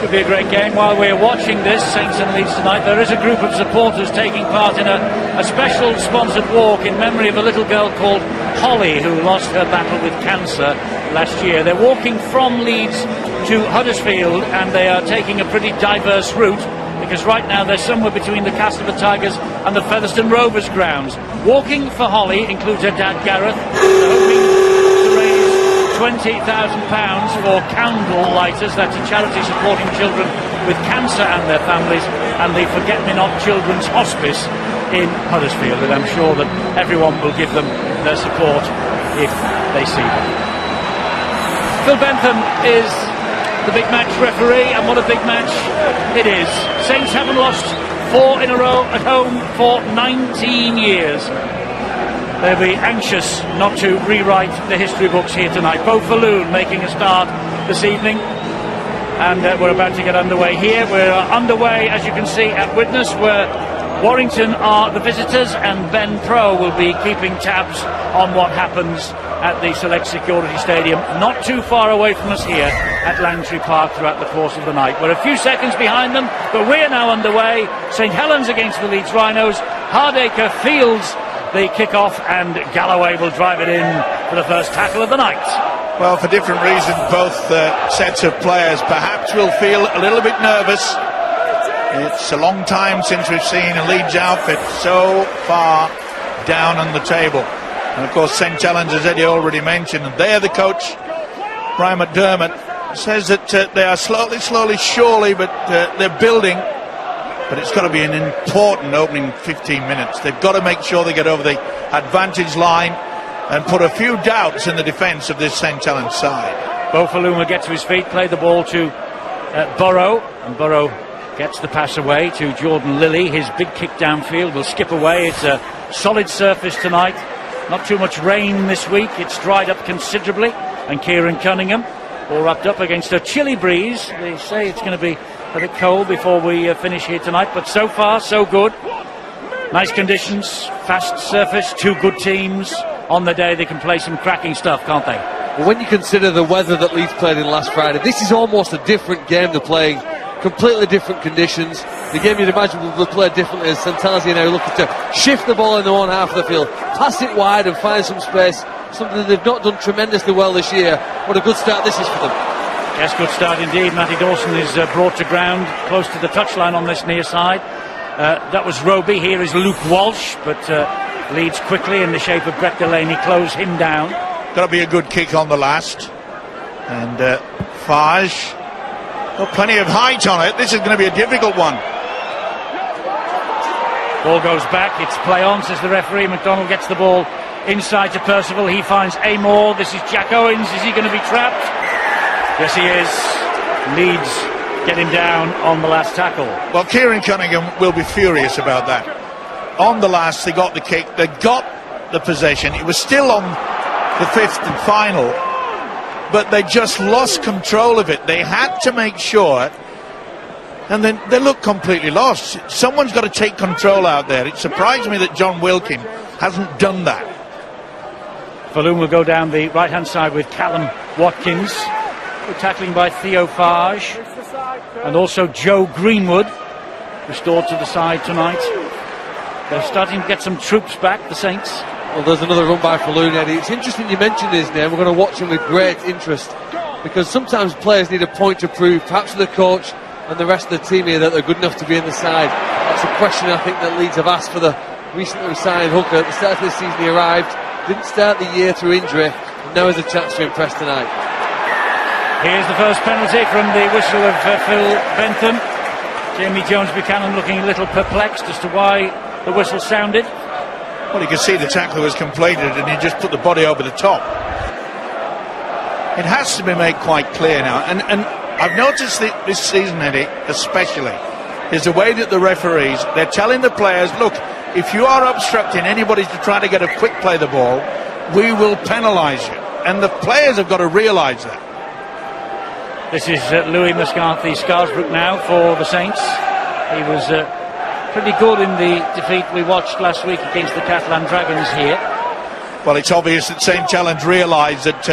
Could be a great game. While we're watching this, Saints and Leeds tonight, there is a group of supporters taking part in a special sponsored walk in memory of a little girl called Holly who lost her battle with cancer last year. They're walking from Leeds to Huddersfield, and they are taking a pretty diverse route, because right now they're somewhere between the Castlebar Tigers and the Featherstone Rovers grounds. Walking for Holly includes her dad Gareth, hoping to raise £20,000 for Candle Lighters. That's a charity supporting children with cancer and their families, and the Forget-Me-Not Children's Hospice in Huddersfield. And I'm sure that everyone will give them their support if they see them. Phil Bentham is the big match referee, and what a big match it is. Saints haven't lost 4 in a row at home for 19 years. They'll be anxious not to rewrite the history books here tonight. Bo Falloon making a start this evening, and we're about to get underway here. We're underway, as you can see, at Widnes, where Warrington are the visitors, and Ben Pro will be keeping tabs on what happens at the Select Security Stadium, not too far away from us here at Langtree Park throughout the course of the night. We're a few seconds behind them, but we're now underway. St Helens against the Leeds Rhinos. Hardacre fields the kick-off, and Galloway will drive it in for the first tackle of the night. Well, for different reasons, both sets of players perhaps will feel a little bit nervous. It's a long time since we've seen a Leeds outfit so far down on the table. And of course, St Helens, as Eddie already mentioned, and there the coach, Brian McDermott, says that they are slowly, surely, but they're building. But it's got to be an important opening 15 minutes. They've got to make sure they get over the advantage line and put a few doubts in the defence of this St Helens side. Bo Falloon will get to his feet, play the ball to Burrow, and Burrow gets the pass away to Jordan Lilly. His big kick downfield will skip away. It's a solid surface tonight. Not too much rain this week. It's dried up considerably. And Kieran Cunningham, all wrapped up against a chilly breeze. They say it's going to be a bit cold before we finish here tonight, but so far so good. Nice conditions, fast surface, two good teams. On the day they can play some cracking stuff, can't they? Well, when you consider the weather that Leeds played in last Friday, this is almost a different game they're playing. Completely different conditions. The game you'd imagine will be played differently, as St Helens are now looking to shift the ball in their own half of the field, pass it wide and find some space, something that they've not done tremendously well this year. What a good start this is for them. Yes, good start indeed. Matty Dawson is brought to ground close to the touchline on this near side. That was Roby. Here is Luke Walsh, but Leeds quickly in the shape of Brett Delaney close him down. Got to be a good kick on the last. And Fage got plenty of height on it. This is going to be a difficult one. Ball goes back. It's play on, says the referee. McDonald gets the ball inside to Percival. He finds Amor. This is Jack Owens. Is he going to be trapped? Yes, he is. Leeds get him down on the last tackle. Well, Kieran Cunningham will be furious about that. On the last, they got the kick. They got the possession. It was still on the fifth and final, but they just lost control of it. They had to make sure, and then they look completely lost. Someone's got to take control out there. It surprised me that John Wilkin hasn't done that. Falloon will go down the right-hand side with Callum Watkins. Good tackling by Theo Fage. And also Joe Greenwood, restored to the side tonight. They're starting to get some troops back, the Saints. Well, there's another run by Falloon, Eddie. It's interesting you mentioned his name. We're going to watch him with great interest, because sometimes players need a point to prove, perhaps to the coach and the rest of the team here, that they're good enough to be in the side. That's a question I think that Leeds have asked for the recently signed hooker. At the start of this season he arrived, didn't start the year through injury, and now has a chance to impress tonight. Here's the first penalty from the whistle of Phil Bentham. Jamie Jones-Buchanan looking a little perplexed as to why the whistle sounded. Well, you can see the tackle was completed and he just put the body over the top. It has to be made quite clear now, and I've noticed that this season, Eddie, especially, is the way that the referees, they're telling the players, look, if you are obstructing anybody to try to get a quick play the ball, we will penalise you. And the players have got to realise that. This is Louis McCarthy Scarsbrook now for the Saints. He was pretty good in the defeat we watched last week against the Catalan Dragons here. Well, it's obvious that St Helens realised that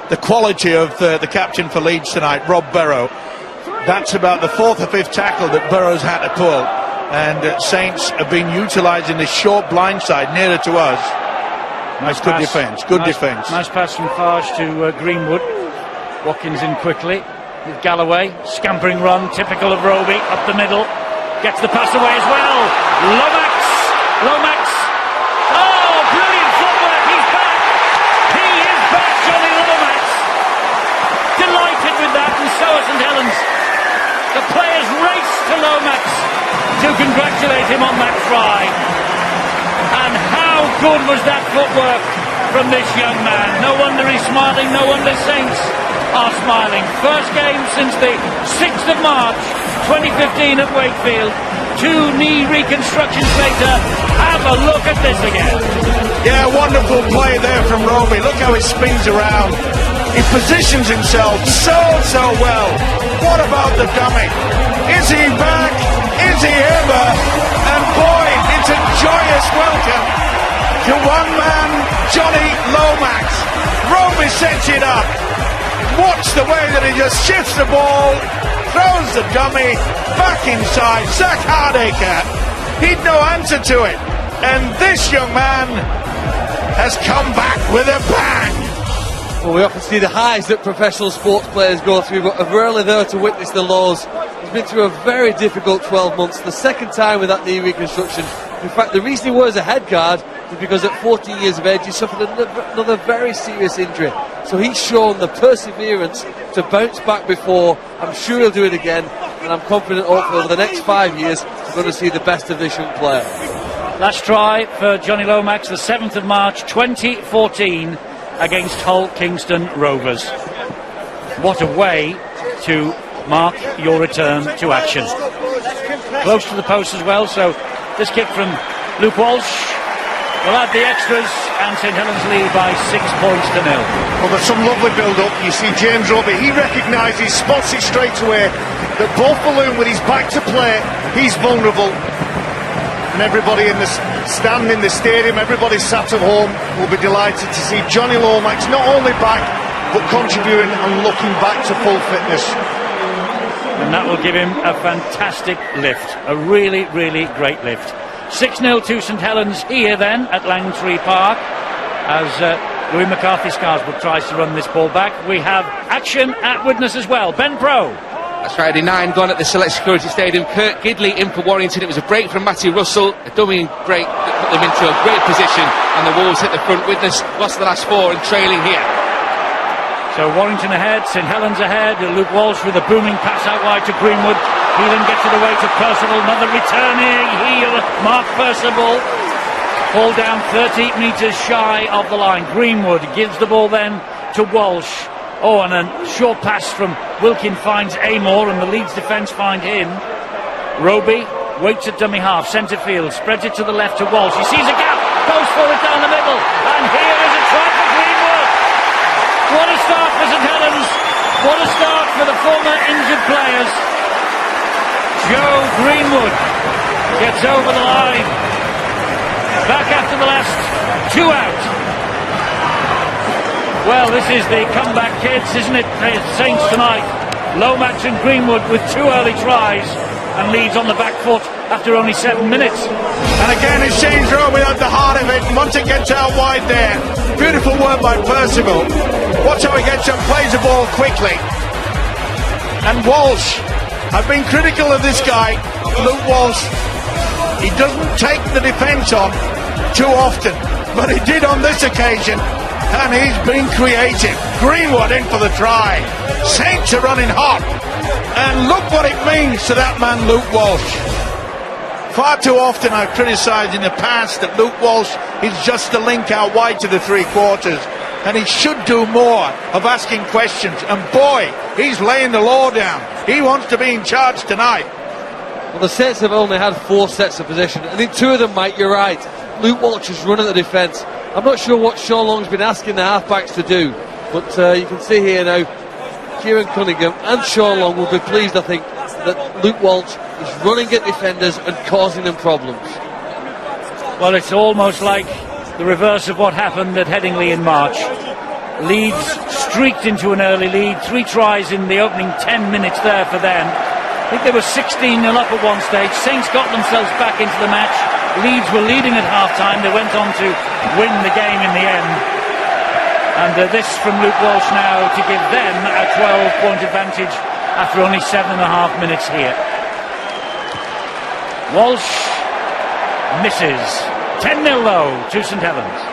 the quality of the captain for Leeds tonight, Rob Barrow, That's about the fourth or fifth tackle that Burrows had to pull, and Saints have been utilising the short blind side nearer to us. Good defence, good defence. Nice pass from Farge to Greenwood. Watkins in quickly with Galloway, scampering run, typical of Roby, up the middle, gets the pass away as well. Lomax. Oh, brilliant footwork, he's back. He is back, Johnny Lomax. Delighted with that, and so are St Helens. The players race to Lomax to congratulate him on that try. And how good was that footwork from this young man? No wonder he's smiling, no wonder Saints are smiling. First game since the 6th of March 2015 at Wakefield. 2 knee reconstructions later. Have a look at this again. Yeah, wonderful play there from Roby. Look how he spins around. He positions himself so well. What about the dummy? Is he back? Is he ever? And boy, it's a joyous welcome to one man, Johnny Lomax. Roby sets it up. Watch the way that he just shifts the ball, throws the dummy back inside. Zach Hardacre, he'd no answer to it. And this young man has come back with a bang. Well, we often see the highs that professional sports players go through, but are rarely there to witness the lows. He's been through a very difficult 12 months, the second time with that knee reconstruction. In fact, the reason he wears a head guard is because at 14 years of age he suffered another very serious injury. So he's shown the perseverance to bounce back before. I'm sure he'll do it again, and I'm confident hopefully over the next 5 years we're going to see the best of this young player. Last try for Johnny Lomax, the 7th of March 2014 against Hull Kingston Rovers. What a way to mark your return to action. Close to the post as well, so this kick from Luke Walsh will add the extras, and St Helens lead by 6 points to 0. Well, there's some lovely build-up. You see James Roby, he recognises, spots it straight away, that both Balloon with his back to play, he's vulnerable. And everybody in the stand in the stadium, everybody sat at home will be delighted to see Johnny Lomax not only back, but contributing and looking back to full fitness. And that will give him a fantastic lift, a really great lift. 6-0 to St Helens here then at Langtree Park as Louis McCarthy-Scarsbrook tries to run this ball back. We have action at Widnes as well. Ben Pro. That's right, a 9 gone at the Select Security Stadium. Kurt Gidley in for Warrington. It was a break from Matthew Russell, a dummy break that put them into a great position, and the Wolves hit the front. Widnes lost the last 4 and trailing here. So Warrington ahead, St Helens ahead. Luke Walsh with a booming pass out wide to Greenwood. He then gets it away to Percival. Another returning heel, Mark Percival. Ball down 30 metres shy of the line. Greenwood gives the ball then to Walsh. Oh, and a short pass from Wilkin finds Amor, and the Leeds defence find him. Roby waits at dummy half, centre field, spreads it to the left to Walsh. He sees a gap, goes for it down the middle, and here is a try for Greenwood. What a start for St Helens. What a start for the former injured players. Joe Greenwood gets over the line. Back after the last 2 out. Well, this is the comeback, kids, isn't it? Saints tonight. Lomax and Greenwood with 2 early tries, and Leeds on the back foot after only 7 minutes. And again, it's James Roby at the heart of it. Once it gets out wide there, beautiful work by Percival. Watch how he gets up, plays the ball quickly. And Walsh, I've been critical of this guy, Luke Walsh. He doesn't take the defence on too often, but he did on this occasion. And he's been creative. Greenwood in for the try. Saints are running hot. And look what it means to that man, Luke Walsh. Far too often I've criticised in the past that Luke Walsh is just the link out wide to the 3/4. And he should do more of asking questions. And boy, he's laying the law down. He wants to be in charge tonight. Well, the Saints have only had 4 sets of possession. And in 2 of them, Mike, you're right. Luke Walsh is running the defence. I'm not sure what Sean Long's been asking the halfbacks to do, but you can see here now, Kieran Cunningham and Sean Long will be pleased, I think, that Luke Walsh is running at defenders and causing them problems. Well, it's almost like the reverse of what happened at Headingley in March. Leeds streaked into an early lead, 3 tries in the opening 10 minutes there for them, I think they were 16-0 up at one stage. Saints got themselves back into the match. Leeds were leading at half-time. They went on to win the game in the end. And this from Luke Walsh now to give them a 12-point advantage after only 7.5 minutes here. Walsh misses. 10-0 though to St Helens.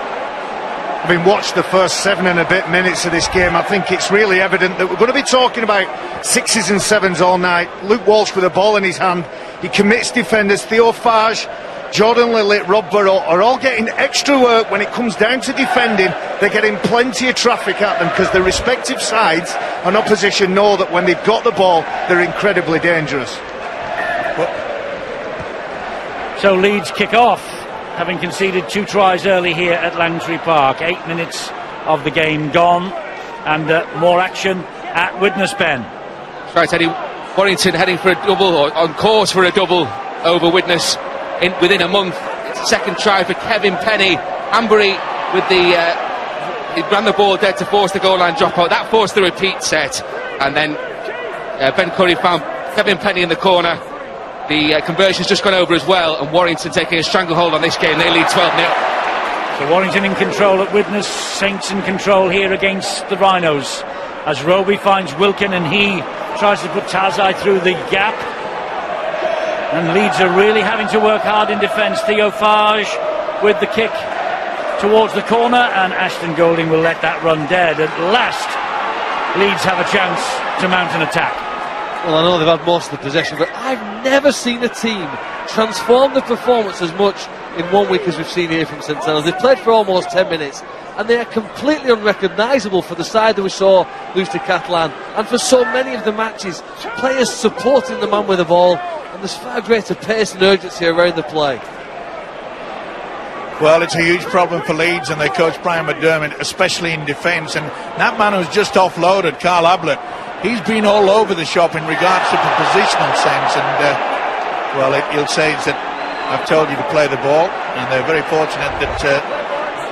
Having watched the first 7 and a bit minutes of this game, I think it's really evident that we're going to be talking about 6s and 7s all night. Luke Walsh with a ball in his hand, he commits defenders. Theo Farge, Jordan Lillett, Rob Burrow are all getting extra work when it comes down to defending. They're getting plenty of traffic at them because the respective sides and opposition know that when they've got the ball, they're incredibly dangerous. So Leeds kick off, having conceded 2 tries early here at Langtree Park. 8 minutes of the game gone, and more action at Widnes Pen. Right, Eddie. Warrington heading for a double, or on course for a double over Widnes within a month. It's a second try for Kevin Penny. Ambery with he ran the ball dead to force the goal line dropout. That forced the repeat set, and then Ben Curry found Kevin Penny in the corner. The conversion's just gone over as well, and Warrington taking a stranglehold on this game. They lead 12-0. So Warrington in control at Widnes, Saints in control here against the Rhinos, as Roby finds Wilkin and he tries to put Tazai through the gap. And Leeds are really having to work hard in defence. Theo Farge with the kick towards the corner, and Ashton Golding will let that run dead. At last, Leeds have a chance to mount an attack. Well, I know they've had most of the possession, but I've never seen a team transform the performance as much in 1 week as we've seen here from St Helens. They've played for almost 10 minutes, and they are completely unrecognisable for the side that we saw lose to Catalan, and for so many of the matches, players supporting the man with the ball, and there's far greater pace and urgency around the play. Well, it's a huge problem for Leeds and their coach Brian McDermott, especially in defence. And that man who's just offloaded, Carl Ablett, he's been all over the shop in regards to the positional sense. And, he'll say that I've told you to play the ball, and they're very fortunate that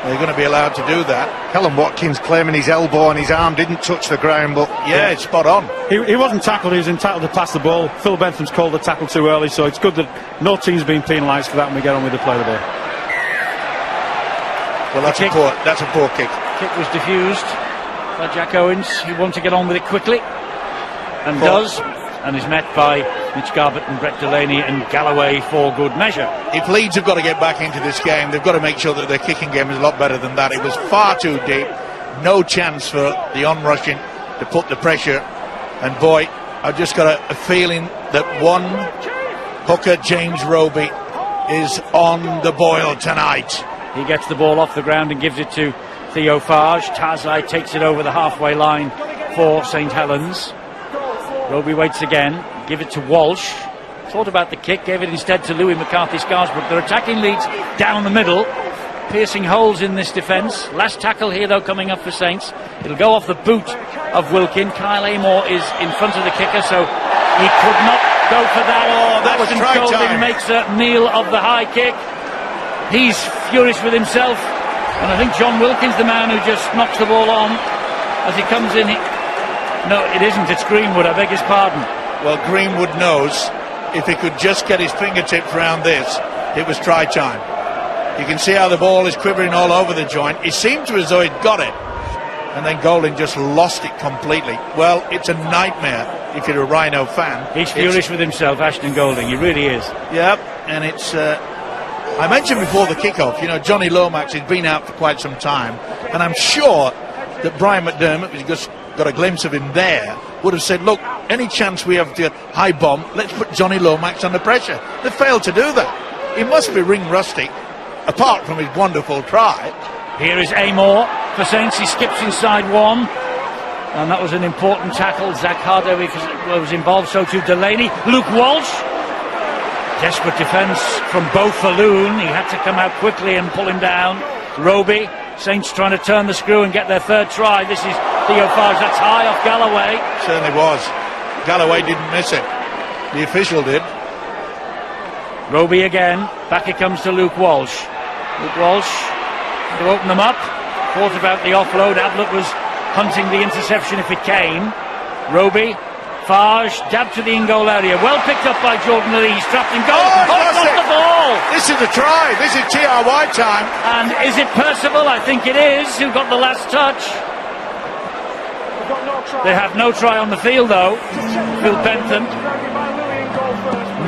they're going to be allowed to do that. Callum Watkins claiming his elbow and his arm didn't touch the ground, but yeah, it's spot on. He wasn't tackled, he was entitled to pass the ball. Phil Bentham's called the tackle too early, so it's good that no team's been penalised for that, and we get on with the play of the day. Well, that's a poor kick. Kick was diffused by Jack Owens, who wanted to get on with it quickly, and does, and is met by Mitch Garbutt and Brett Delaney and Galloway for good measure. If Leeds have got to get back into this game, they've got to make sure that their kicking game is a lot better than that. It was far too deep, no chance for the on-rushing to put the pressure, and boy, I've just got a feeling that one hooker, James Roby, is on the boil tonight. He gets the ball off the ground and gives it to Theo Farge. Tazai takes it over the halfway line for St Helens. Roby waits again, give it to Walsh. Thought about the kick, gave it instead to Louis McCarthy-Scarsbrook. They're attacking Leeds down the middle, piercing holes in this defence. Last tackle here though coming up for Saints. It'll go off the boot of Wilkin. Kyle Amor is in front of the kicker, so he could not go for that. Oh, that was try Golding time. makes a meal of the high kick. He's furious with himself, and I think John Wilkin's the man who just knocks the ball on as he comes in. No, it isn't, it's Greenwood, I beg his pardon. Well, Greenwood knows if he could just get his fingertips around this, it was try time. You can see how the ball is quivering all over the joint. It seemed to as though he'd got it, and then Golding just lost it completely. Well, it's a nightmare if you're a Rhino fan. He's furious with himself, Ashton Golding, he really is. Yep, and it's... I mentioned before the kickoff, Johnny Lomax has been out for quite some time, and I'm sure that Brian McDermott, who's just got a glimpse of him there, would have said, look, any chance we have to high bomb, let's put Johnny Lomax under pressure. They failed to do that. He must be ring rusty, apart from his wonderful try. Here is Amor for Saints. He skips inside one, and that was an important tackle. Zach Hardowick was involved, so too Delaney. Luke Walsh, desperate defence from Beau Falloon. He had to come out quickly and pull him down. Roby, Saints trying to turn the screw and get their third try. This is Theo Farge, that's high off Galloway. Certainly was. Galloway didn't miss it. The official did. Roby again, back it comes to Luke Walsh. Luke Walsh to open them up. Thought about the offload. Ablett was hunting the interception if it came. Roby Farge, dab to the in-goal area. Well picked up by Jordan Lee. He's trapped in goal. Oh, Lost lost it. the ball. This is a try. This is TRY time. And is it Percival? I think it is, who got the last touch. They have no try on the field, though. Phil Bentham.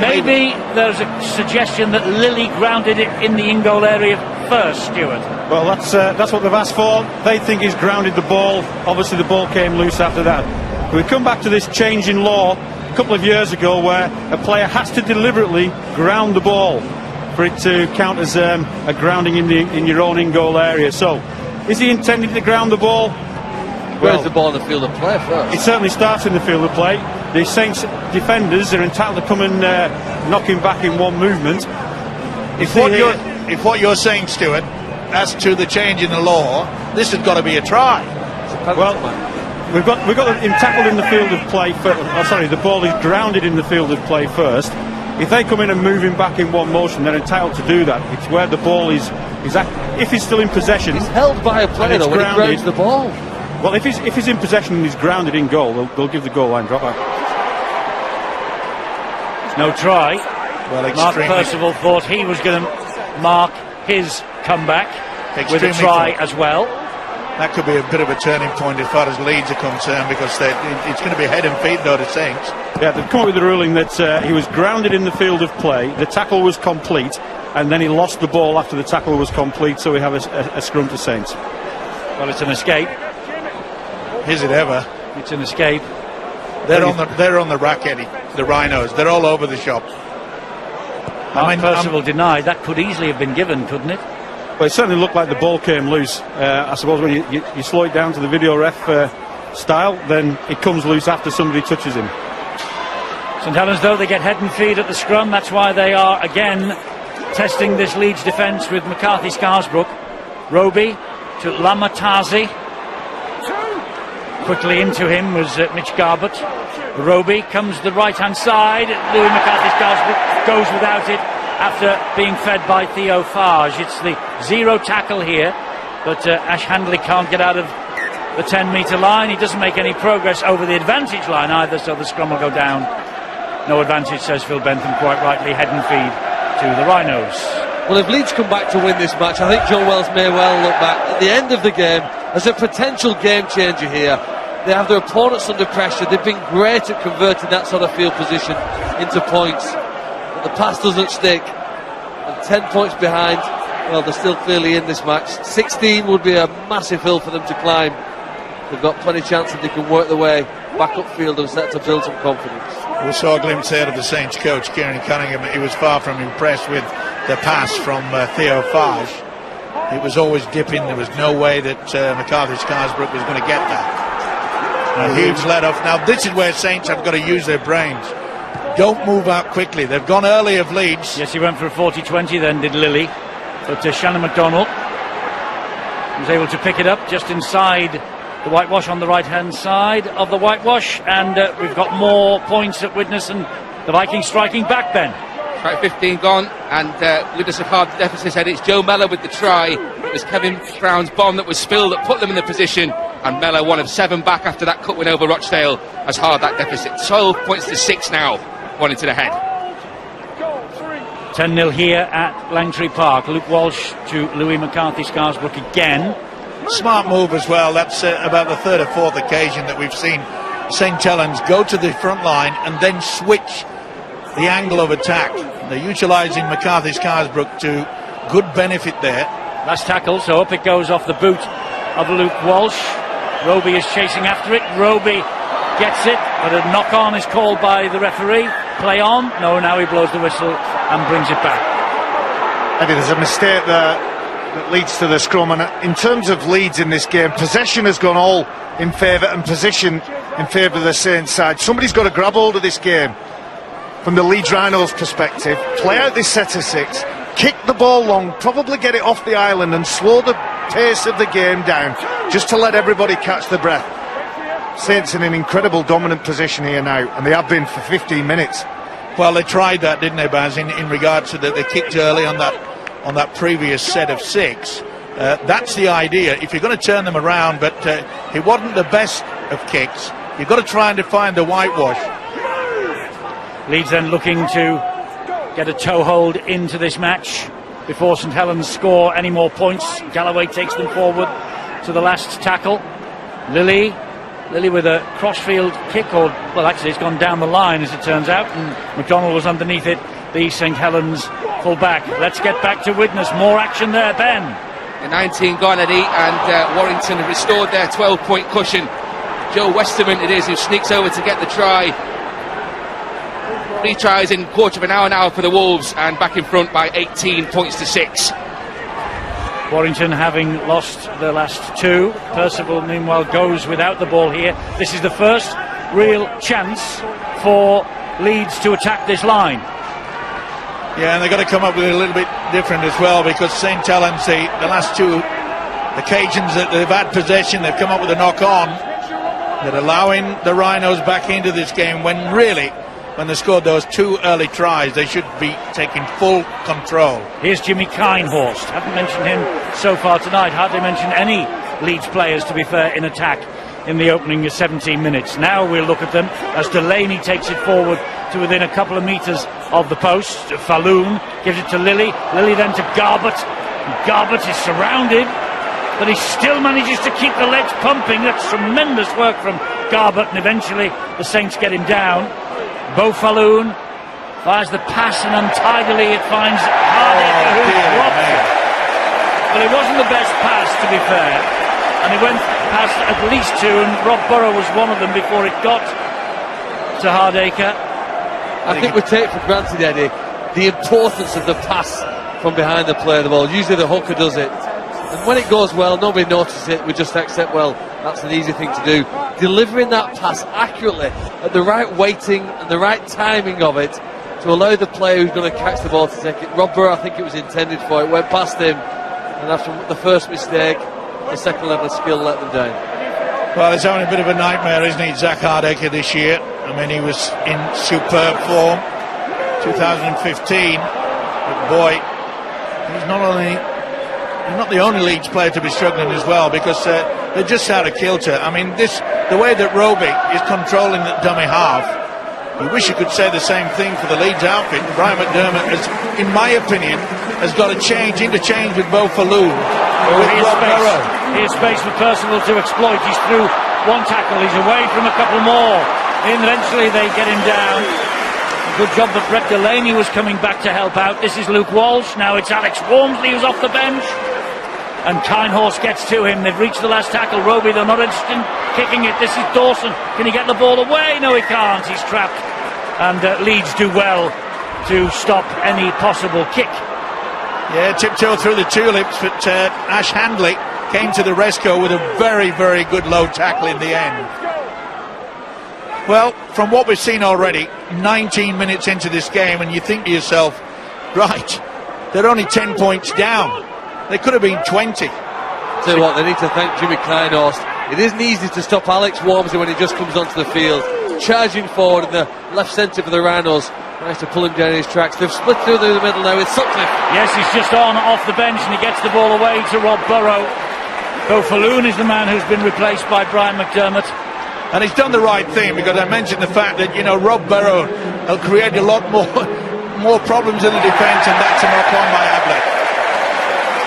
Maybe there's a suggestion that Lilly grounded it in the in-goal area first, Stuart. Well, that's what they've asked for. They think he's grounded the ball. Obviously, the ball came loose after that. We come back to this change in law a couple of years ago where a player has to deliberately ground the ball for it to count as a grounding in your own in-goal area. So, is he intending to ground the ball? Where's the ball in the field of play first? It certainly starts in the field of play. The Saints defenders are entitled to come and knock him back in one movement. If what you're saying, Stuart, as to the change in the law, this has got to be a try. Well, we've got him tackled in the field of play. The ball is grounded in the field of play first. If they come in and move him back in one motion, they're entitled to do that. It's where the ball is if he's still in possession. He's held by a player though when he grounds the ball. Well, if he's in possession and he's grounded in goal, they'll give the goal line drop out. No try. Well, Mark Percival thought he was going to mark his comeback with a try as well. That could be a bit of a turning point as far as Leeds are concerned, because it's going to be head and feet though to Saints. Yeah, they've come up with the ruling that he was grounded in the field of play, the tackle was complete, and then he lost the ball after the tackle was complete, so we have a scrum to Saints. Well, it's an escape. Is it ever? It's an escape. They're on the rack, Eddie. The Rhinos. They're all over the shop. Percival denied. That could easily have been given, couldn't it? Well, it certainly looked like the ball came loose. I suppose when you slow it down to the video ref style, then it comes loose after somebody touches him. St Helens, though, they get head and feet at the scrum. That's why they are again testing this Leeds defence with McCarthy Scarsbrook. Roby to Lamatazi. Quickly into him was Mitch Garbett. Roby comes to the right-hand side. Louis McCarthy-Scarsbrook goes without it after being fed by Theo Farge. It's the zero tackle here, but Ash Handley can't get out of the 10-metre line. He doesn't make any progress over the advantage line either, so the scrum will go down. No advantage, says Phil Bentham, quite rightly, head and feed to the Rhinos. Well, if Leeds come back to win this match, I think John Wells may well look back at the end of the game as a potential game changer here. They have their opponents under pressure. They've been great at converting that sort of field position into points, but the pass doesn't stick. And 10 points behind, well, they're still clearly in this match. 16 would be a massive hill for them to climb. They've got plenty of chance that they can work their way back upfield and start to build some confidence. We saw a glimpse there of the Saints coach, Kieran Cunningham. He was far from impressed with the pass from Theo Farge. It was always dipping. There was no way that McCarthy-Scarsbrook was going to get that. A huge let off. Now this is where Saints have got to use their brains. Don't move out quickly. They've gone early of Leeds. Yes, he went for a 40-20 then, did Lilly. But Shannon McDonald was able to pick it up just inside the whitewash on the right-hand side of the whitewash. And we've got more points at witness, and the Vikings striking back, Ben. Right, 15 gone, and witness of hard deficit said it's Joe Mellor with the try. It was Kevin Brown's bomb that was spilled that put them in the position, and Mellor, one of 7 back after that cut win over Rochdale, has hard that deficit. 12 points to 6 now, 1 into the head. 10-0 here at Langtree Park. Luke Walsh to Louis McCarthy-Scarsbrook again. Smart move as well. That's about the 3rd or 4th occasion that we've seen St Helens go to the front line and then switch the angle of attack. They're utilising McCarthy-Scarsbrook to good benefit there. Last tackle, so up it goes off the boot of Luke Walsh. Roby is chasing after it. Roby gets it, but a knock-on is called by the referee. Play on. No, now he blows the whistle and brings it back. Eddie, there's a mistake there that leads to the scrum, and in terms of Leeds in this game, possession has gone all in favour and position in favour of the Saints side. Somebody's got to grab hold of this game from the Leeds Rhinos perspective, play out this set of 6, kick the ball long, probably get it off the island and slow the pace of the game down, just to let everybody catch their breath. Saints in an incredible dominant position here now, and they have been for 15 minutes. Well, they tried that, didn't they, Baz, in regards to that they kicked early on that previous set of 6. That's the idea. If you're going to turn them around, but he wasn't the best of kicks. You've got to try and define the whitewash. Leeds then looking to get a toehold into this match before St Helens score any more points. Galloway takes them forward to the last tackle. Lilly with a crossfield kick, or well, actually it's gone down the line as it turns out, and McDonald was underneath it, the St Helens full back. Let's get back to witness more action there, Ben. The 19 gone, Eddie, and Warrington have restored their 12-point cushion. Joe Westerman it is who sneaks over to get the try. 3 tries in quarter of an hour now for the Wolves, and back in front by 18 points to 6. Warrington having lost their last 2. Percival meanwhile goes without the ball here. This is the first real chance for Leeds to attack this line. Yeah, and they've got to come up with it a little bit different as well, because St Helens, the last 2 occasions that they've had possession, they've come up with a knock-on. They're allowing the Rhinos back into this game when really, when they scored those 2 early tries, they should be taking full control. Here's Jimmy Kinehorst. Haven't mentioned him so far tonight. Hardly mentioned any Leeds players, to be fair, in attack in the opening 17 minutes. Now we'll look at them as Delaney takes it forward to within a couple of metres of the post. Falloon gives it to Lilly. Lilly then to Garbett. Garbett is surrounded, but he still manages to keep the legs pumping. That's tremendous work from Garbett, and eventually the Saints get him down. Bo Falloon fires the pass, and untidily it finds Hardaker, who drops it. But it wasn't the best pass, to be fair, and it went past at least 2, and Rob Burrow was one of them before it got to Hardaker. I think we take for granted, Eddie, the importance of the pass from behind the play of the ball. Usually the hooker does it, and when it goes well, nobody notices it. We just accept, well, that's an easy thing to do. Delivering that pass accurately at the right weighting and the right timing of it to allow the player who's going to catch the ball to take it. Rob Burrow, I think it was intended for. It went past him, and after the first mistake, the second level of skill let them down. Well, he's having a bit of a nightmare, isn't he, Zach Hardaker, this year? I mean, he was in superb form 2015, but boy, he's not the only Leeds player to be struggling as well, because they're just out of kilter. I mean, the way that Roby is controlling the dummy half, you wish you could say the same thing for the Leeds outfit. Brian McDermott, in my opinion, has got to interchange with Bo Falloon. Here's space for Percival to exploit. He's through 1 tackle, he's away from a couple more. Eventually they get him down. Good job that Brett Delaney was coming back to help out. This is Luke Walsh. Now it's Alex Walmsley who's off the bench. And Kinehorst gets to him. They've reached the last tackle. Roby, they're not interested in kicking it. This is Dawson. Can he get the ball away? No, he can't. He's trapped. And Leeds do well to stop any possible kick. Yeah, tiptoe through the tulips, but Ash Handley came to the rescue with a very, very good low tackle in the end. Well, from what we've seen already, 19 minutes into this game, and you think to yourself, right, they're only 10 points down. They could have been 20. Tell you what, they need to thank Jimmy Kinehorst. It isn't easy to stop Alex Walmsley when he just comes onto the field. Charging forward in the left centre for the Rhinos. Nice to pull him down his tracks. They've split through the middle now with Sutcliffe. Yes, he's just off the bench, and he gets the ball away to Rob Burrow. Bo Falloon is the man who's been replaced by Brian McDermott. And he's done the right thing, because I mentioned the fact that, you know, Rob Burrow will create a lot more problems in the defence, and that's a knock-on by Ablett.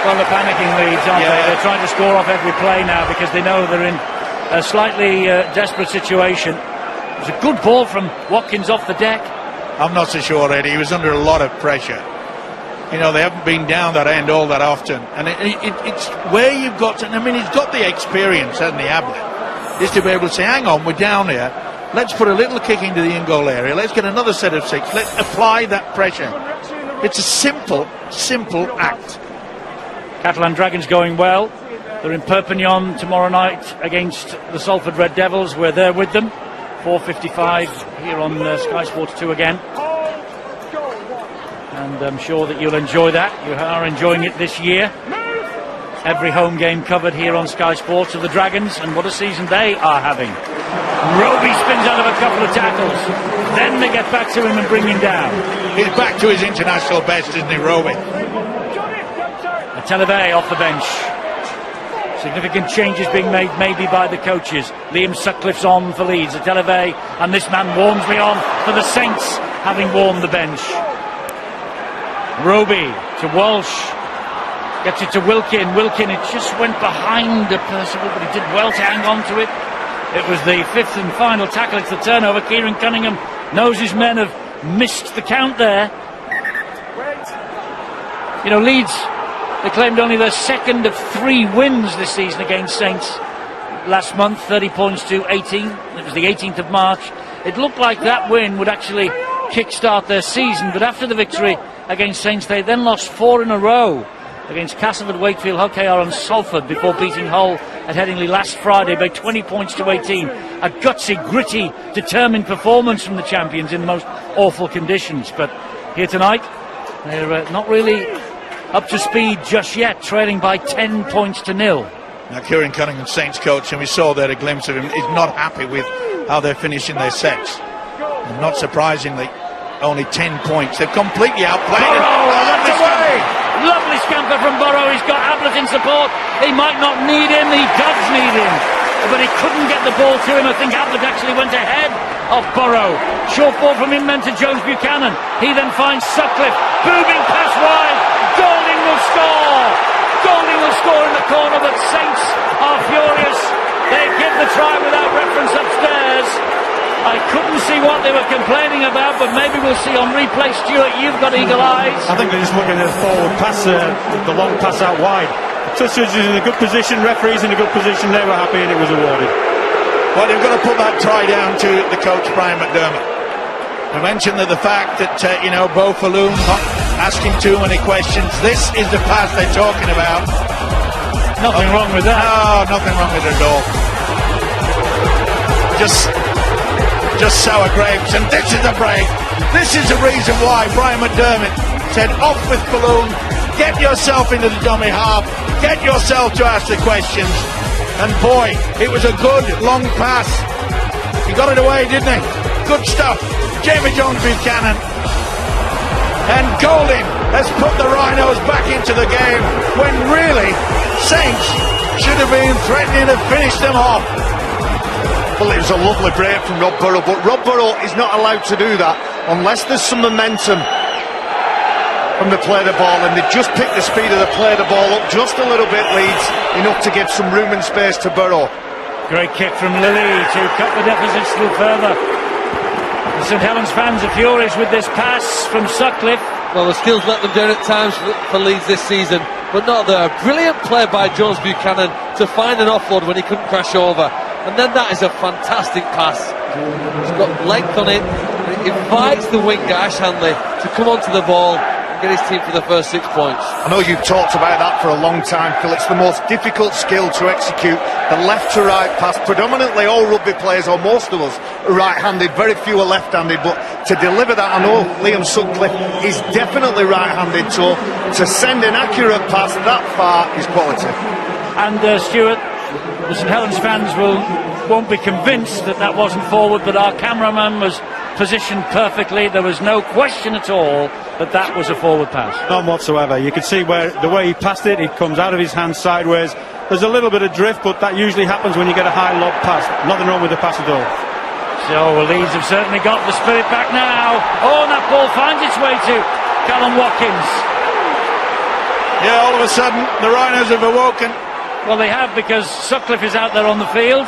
Well, they're panicking, Leeds, aren't they? They're trying to score off every play now, because they know they're in a slightly desperate situation. It was a good ball from Watkins off the deck. I'm not so sure, Eddie. He was under a lot of pressure. You know, they haven't been down that end all that often. And it's where you've got to... I mean, he's got the experience, hasn't he, Ablett? Is to be able to say, hang on, we're down here. Let's put a little kick into the in-goal area. Let's get another set of 6. Let's apply that pressure. It's a simple act. Catalan Dragons going well. They're in Perpignan tomorrow night against the Salford Red Devils. We're there with them. 4:55 here on Sky Sports 2 again. And I'm sure that you'll enjoy that. You are enjoying it this year. Every home game covered here on Sky Sports of the Dragons, and what a season they are having. Roby spins out of a couple of tackles. Then they get back to him and bring him down. He's back to his international best, isn't he, Roby? Telebe off the bench. Significant changes being made maybe by the coaches. Liam Sutcliffe's on for Leeds, Televe, and this man Walmsley on for the Saints, having warmed the bench. Roby to Walsh, gets it to Wilkin. Wilkin, it just went behind Percival, but he did well to hang on to it. It was the fifth and final tackle. It's the turnover. Kieran Cunningham knows his men have missed the count there. You know, Leeds, they claimed only their second of 3 wins this season against Saints last month, 30 points to 18. It was the 18th of March. It looked like that win would actually kick-start their season, but after the victory against Saints, they then lost 4 in a row against Castleford, Wakefield, Hockeyar and Salford before beating Hull at Headingley last Friday by 20 points to 18. A gutsy, gritty, determined performance from the champions in the most awful conditions. But here tonight, they're not really up to speed just yet, trailing by 10 points to 0. Now, Kieran Cunningham, Saints coach, and we saw there a glimpse of him, is not happy with how they're finishing their sets. And not surprisingly, only 10 points. They've completely outplayed it. Lovely scamper from Burrow. He's got Ablett in support. He might not need him. He does need him. But he couldn't get the ball to him. I think Ablett actually went ahead of Burrow. Short ball from him then to Jones Buchanan. He then finds Sutcliffe. Booming pass wide. Golding will score. Golding will score in the corner, but Saints are furious. They give the try without reference upstairs. I couldn't see what they were complaining about, but maybe we'll see on replay. Stuart, you've got eagle eyes. I think they're just looking at the forward pass, the long pass out wide. Touchers is in a good position, referee's in a good position, they were happy and it was awarded. Well, they've got to put that try down to the coach, Brian McDermott. We mentioned the fact that, Bo Falloon not asking too many questions. This is the pass they're talking about. Nothing wrong with that. No, nothing wrong with it at all. Just sour grapes, and this is a break. This is the reason why Brian McDermott said off with Falloon, get yourself into the dummy half, get yourself to ask the questions. And boy, it was a good long pass. He got it away, didn't he? Good stuff. Jamie Jones Buchanan. And Golding has put the Rhinos back into the game when really Saints should have been threatening to finish them off. Well, it was a lovely break from Rob Burrow, but Rob Burrow is not allowed to do that unless there's some momentum from the play the ball, and they just picked the speed of the play the ball up just a little bit, Leeds, enough to give some room and space to Burrow. Great kick from Lilly to cut the deficit still further. The St Helens fans are furious with this pass from Sutcliffe. Well, the skills let them down at times for Leeds this season, but not there. Brilliant play by Jones Buchanan to find an offload when he couldn't crash over. And then that is a fantastic pass. He's got length on it. It invites the winger, Ash Hanley, to come onto the ball and get his team for the first 6 points. I know you've talked about that for a long time, Phil. It's the most difficult skill to execute. The left to right pass. Predominantly all rugby players, or most of us, are right-handed. Very few are left-handed. But to deliver that, I know Liam Sutcliffe is definitely right-handed. So to send an accurate pass that far is quality. And Stuart, the St Helens fans won't be convinced that wasn't forward, but our cameraman was positioned perfectly. There was no question at all that was a forward pass. None whatsoever. You can see the way he passed it, it comes out of his hand sideways. There's a little bit of drift, but that usually happens when you get a high lob pass. Nothing wrong with the pass at all. So Leeds have certainly got the spirit back now. Oh, and that ball finds its way to Callum Watkins. Yeah, all of a sudden the Rhinos have awoken. Well, they have, because Sutcliffe is out there on the field.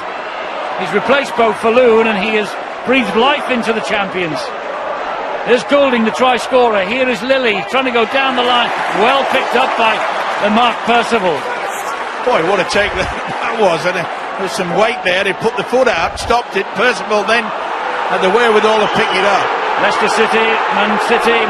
He's replaced Bo Falloon, and he has breathed life into the champions. There's Golding, the try scorer. Here is Lilly trying to go down the line. Well picked up by Mark Percival. Boy, what a take that was. And there was some weight there. They put the foot out, stopped it. Percival then had the wherewithal to pick it up. Leicester City,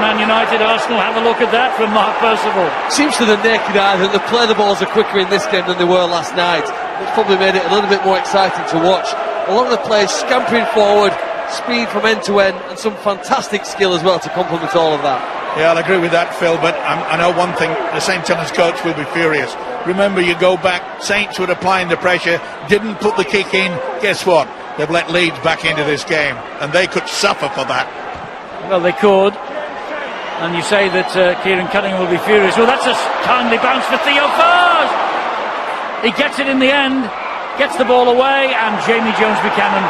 Man United, Arsenal. Have a look at that from Mark Percival. Seems to the naked eye that the play the balls are quicker in this game than they were last night. It's probably made it a little bit more exciting to watch. A lot of the players scampering forward, speed from end to end, and some fantastic skill as well to complement all of that. Yeah, I'll agree with that, Phil, but I know one thing, the St Helens coach will be furious. Remember, you go back, Saints were applying the pressure, didn't put the kick in. Guess what? They've let Leeds back into this game, and they could suffer for that. Well, they could. And you say that Kieran Cunningham will be furious. Well, that's a timely bounce for Theo Fars. He gets it in the end, gets the ball away, and Jamie Jones-Buchanan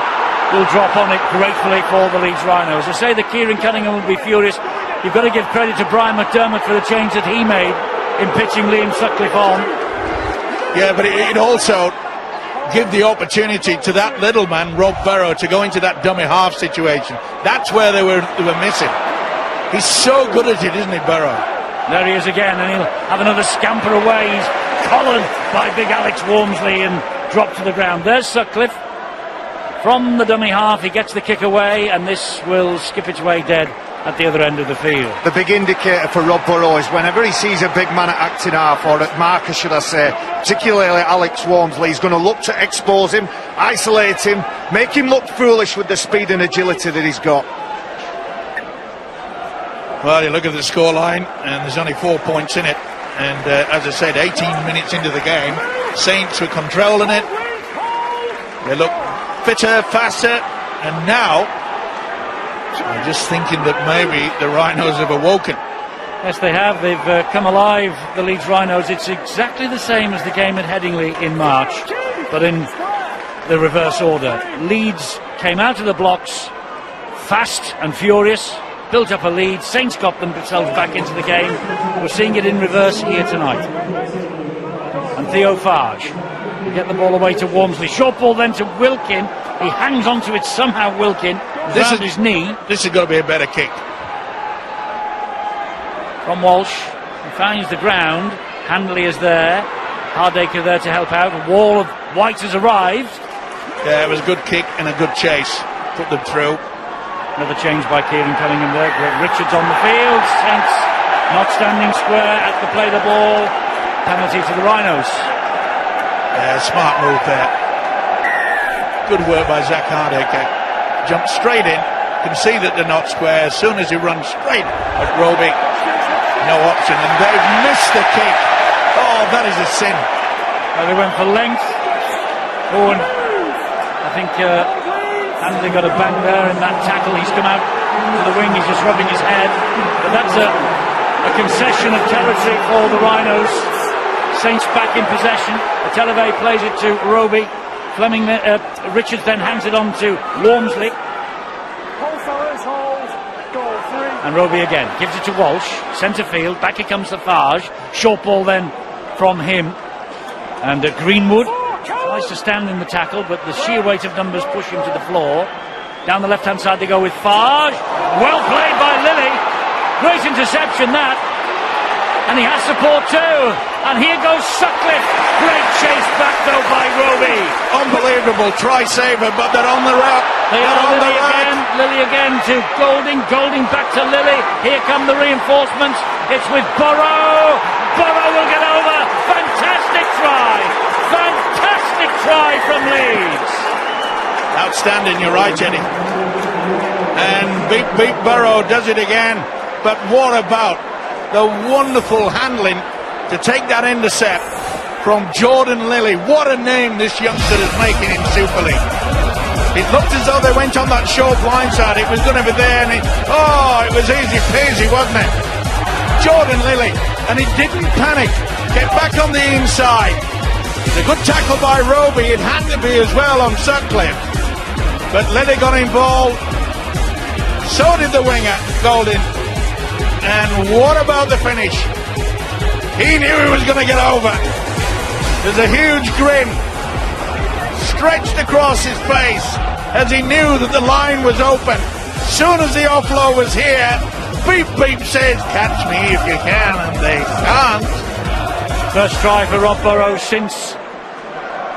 will drop on it gratefully for the Leeds Rhinos. I say that Kieran Cunningham will be furious. You've got to give credit to Brian McDermott for the change that he made in pitching Liam Sutcliffe on. Yeah, but it also give the opportunity to that little man, Rob Burrow, to go into that dummy half situation. That's where they were missing. He's so good at it, isn't he, Burrow? There he is again, and he'll have another scamper away. He's collared by big Alex Walmsley and dropped to the ground. There's Sutcliffe from the dummy half. He gets the kick away, and this will skip its way dead at the other end of the field. The big indicator for Rob Burrow is whenever he sees a big man at acting half, or at marker should I say, particularly Alex Walmsley, he's going to look to expose him, isolate him, make him look foolish with the speed and agility that he's got. Well, you look at the scoreline, and there's only 4 points in it. And as I said, 18 minutes into the game, Saints were controlling it. They look fitter, faster, and now I'm just thinking that maybe the Rhinos have awoken. Yes, they have. They've come alive, the Leeds Rhinos. It's exactly the same as the game at Headingley in March, but in the reverse order. Leeds came out of the blocks fast and furious, built up a lead. Saints got themselves back into the game. We're seeing it in reverse here tonight. And Theo Farge will get the ball away to Walmsley. Short ball then to Wilkin. He hangs onto it somehow, Wilkin. This Round his knee. This has got to be a better kick. From Walsh. He finds the ground. Handley is there. Hardacre there to help out. A wall of white has arrived. Yeah, it was a good kick and a good chase. Put them through. Another change by Kieran Cunningham there. Greg Richards on the field. Saints not standing square at the play the ball. Penalty to the Rhinos. Yeah, smart move there. Good work by Zach Hardacre. Jumped straight in. Can see that they're not square. As soon as he runs straight at Roby, no option. And they've missed the kick. Oh, that is a sin. Well, they went for length. Oh, and I think Handley got a bang there in that tackle. He's come out to the wing. He's just rubbing his head. But that's a concession of territory for the Rhinos. Saints back in possession. Televay plays it to Roby. Fleming, Richards then hands it on to Walmsley. And Roby again gives it to Walsh. Centre field. Back it comes to Farge. Short ball then from him. And Greenwood tries to stand in the tackle, but the sheer weight of numbers push him to the floor. Down the left-hand side they go with Farge. Well played by Lilly. Great interception that. And he has support too. And here goes Sutcliffe. Great chase back though by Roby. Unbelievable try saver, but they're on the route. They are on Lilly again. Lilly again to Golding. Golding back to Lilly. Here come the reinforcements. It's with Burrow. Burrow will get over. Fantastic try. Fantastic try from Leeds. Outstanding, you're right, Eddie. And Beat Burrow does it again. But what about the wonderful handling to take that intercept from Jordan Lilly? What a name this youngster is making in Super League. It looked as though they went on that short blindside. It was going to be there, and it was easy peasy, wasn't it? Jordan Lilly, and he didn't panic. Get back on the inside. It's a good tackle by Roby. It had to be as well on Sutcliffe. But Lilly got involved. So did the winger, Golding. And what about the finish? He knew he was going to get over. There's a huge grin stretched across his face as he knew that the line was open. Soon as the offload was here, Beep Beep says, catch me if you can, and they can't. First try for Rob Burrow since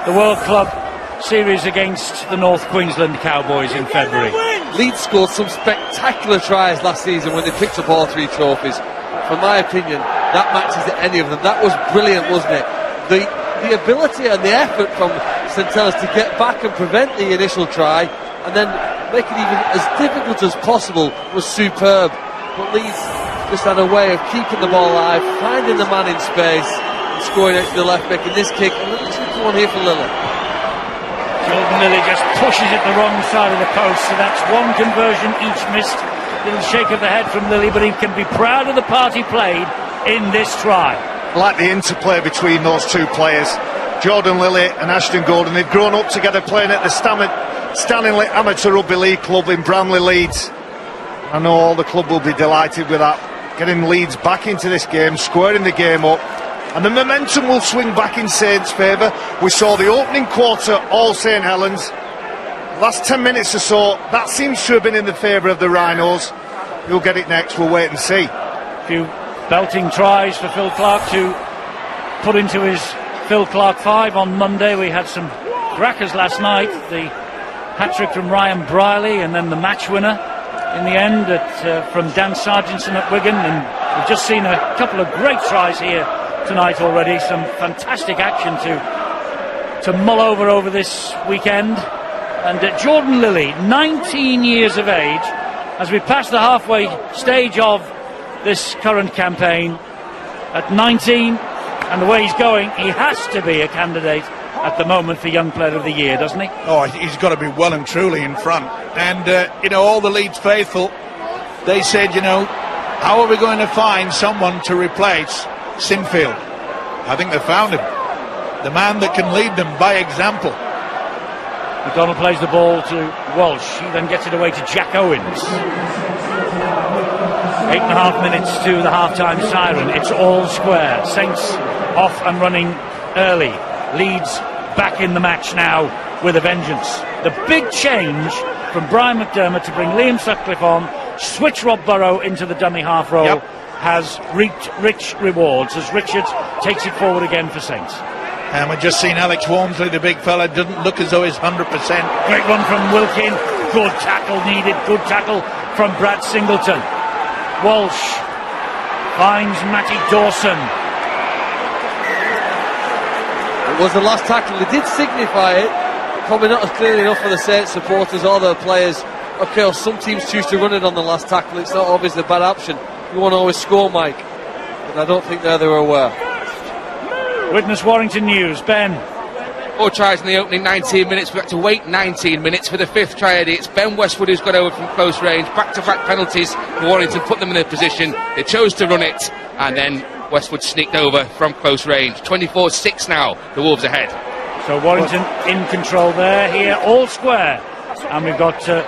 the World Club series against the North Queensland Cowboys in February. Leeds scored some spectacular tries last season when they picked up all three trophies. From my opinion, that matches any of them. That was brilliant, wasn't it? The ability and the effort from St Helens to get back and prevent the initial try and then make it even as difficult as possible was superb. But Leeds just had a way of keeping the ball alive, finding the man in space and scoring out to the left, making this kick a little tricky one here for Lilly. Jordan Lilly just pushes it the wrong side of the post, so that's one conversion each missed. Little shake of the head from Lilly, but he can be proud of the part he played in this try. I like the interplay between those two players. Jordan Lilly and Ashton Gordon. They've grown up together playing at the Stanley Amateur Rugby League Club in Bramley, Leeds. I know all the club will be delighted with that. Getting Leeds back into this game, squaring the game up, and the momentum will swing back in Saints' favour. We saw the opening quarter all St Helens. Last 10 minutes or so, that seems to have been in the favour of the Rhinos. Who'll get it next? We'll wait and see. A few belting tries for Phil Clark to put into his Phil Clark 5 on Monday. We had some crackers last night. The hat-trick from Ryan Briley, and then the match winner in the end from Dan Sargentson at Wigan. And we've just seen a couple of great tries here tonight already. Some fantastic action to mull over this weekend. And Jordan Lilly, 19 years of age, as we pass the halfway stage of this current campaign. At 19, and the way he's going, he has to be a candidate at the moment for Young Player of the Year, doesn't he? Oh, he's got to be well and truly in front. And, all the Leeds faithful, they said, how are we going to find someone to replace Sinfield? I think they found him. The man that can lead them by example. McDonald plays the ball to Walsh. He then gets it away to Jack Owens. 8.5 minutes to the half-time siren. It's all square. Saints off and running early. Leeds back in the match now with a vengeance. The big change from Brian McDermott to bring Liam Sutcliffe on, switch Rob Burrow into the dummy half role, has reaped rich rewards as Richards takes it forward again for Saints. And we've just seen Alex Walmsley, the big fella, doesn't look as though he's 100%. Great run from Wilkin. Good tackle needed. Good tackle from Brad Singleton. Walsh finds Matty Dawson. It was the last tackle. They did signify it, probably not as clearly enough for the Saints supporters or the players. Okay, well, some teams choose to run it on the last tackle. It's not obviously a bad option. You want to always score, Mike, but I don't think they were aware. Witness Warrington News, Ben. 4 tries in the opening 19 minutes. We've got to wait 19 minutes for the 5th try. It's Ben Westwood who's got over from close range. Back-to-back penalties for Warrington, put them in their position. They chose to run it, and then Westwood sneaked over from close range. 24-6 now, the Wolves ahead. So Warrington in control there, here, all square. And we've got a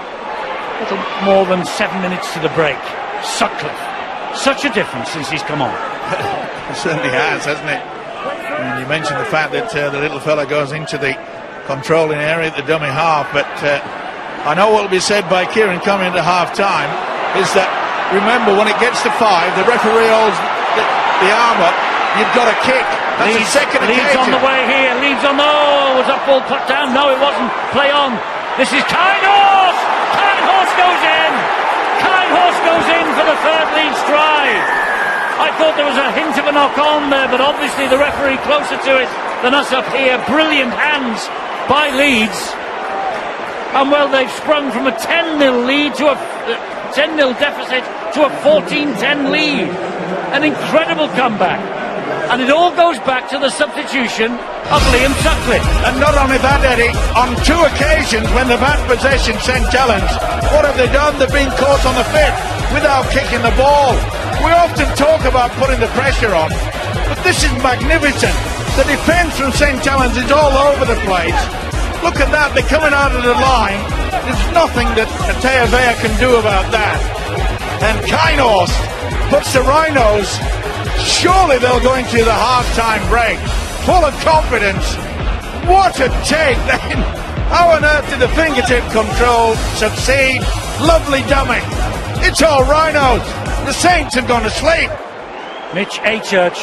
little more than 7 minutes to the break. Sutcliffe, such a difference since he's come on. It certainly has, hasn't it? And you mentioned the fact that the little fella goes into the controlling area at the dummy half, but I know what will be said by Kieran coming into half-time is that, remember, when it gets to 5, the referee holds the arm up, you've got a kick. That's Leeds, a second occasion. Leeds on the way here, Leeds on, was that ball put down? No, it wasn't. Play on. This is Kinehorse! Kinehorse goes in! Kinehorse goes in for the 3rd Leeds try. I thought there was a hint of a knock-on there, but obviously the referee closer to it than us up here. Brilliant hands by Leeds. And well, they've sprung from a 10-0 lead to a 10-0 deficit to a 14-10 lead. An incredible comeback. And it all goes back to the substitution of Liam Sutcliffe. And not only that, Eddie, on 2 occasions when they've had possession, St Helens, what have they done? They've been caught on the 5th without kicking the ball. We often talk about putting the pressure on, but this is magnificent. The defence from St Helens is all over the place. Look at that, they're coming out of the line. There's nothing that Atea Vea can do about that. And Kinehorse puts the Rhinos, surely they'll go into the half-time break, full of confidence. What a take then! How on earth did the fingertip control succeed? Lovely dummy. It's all Rhinos. The Saints have gone to sleep. Mitch Achurch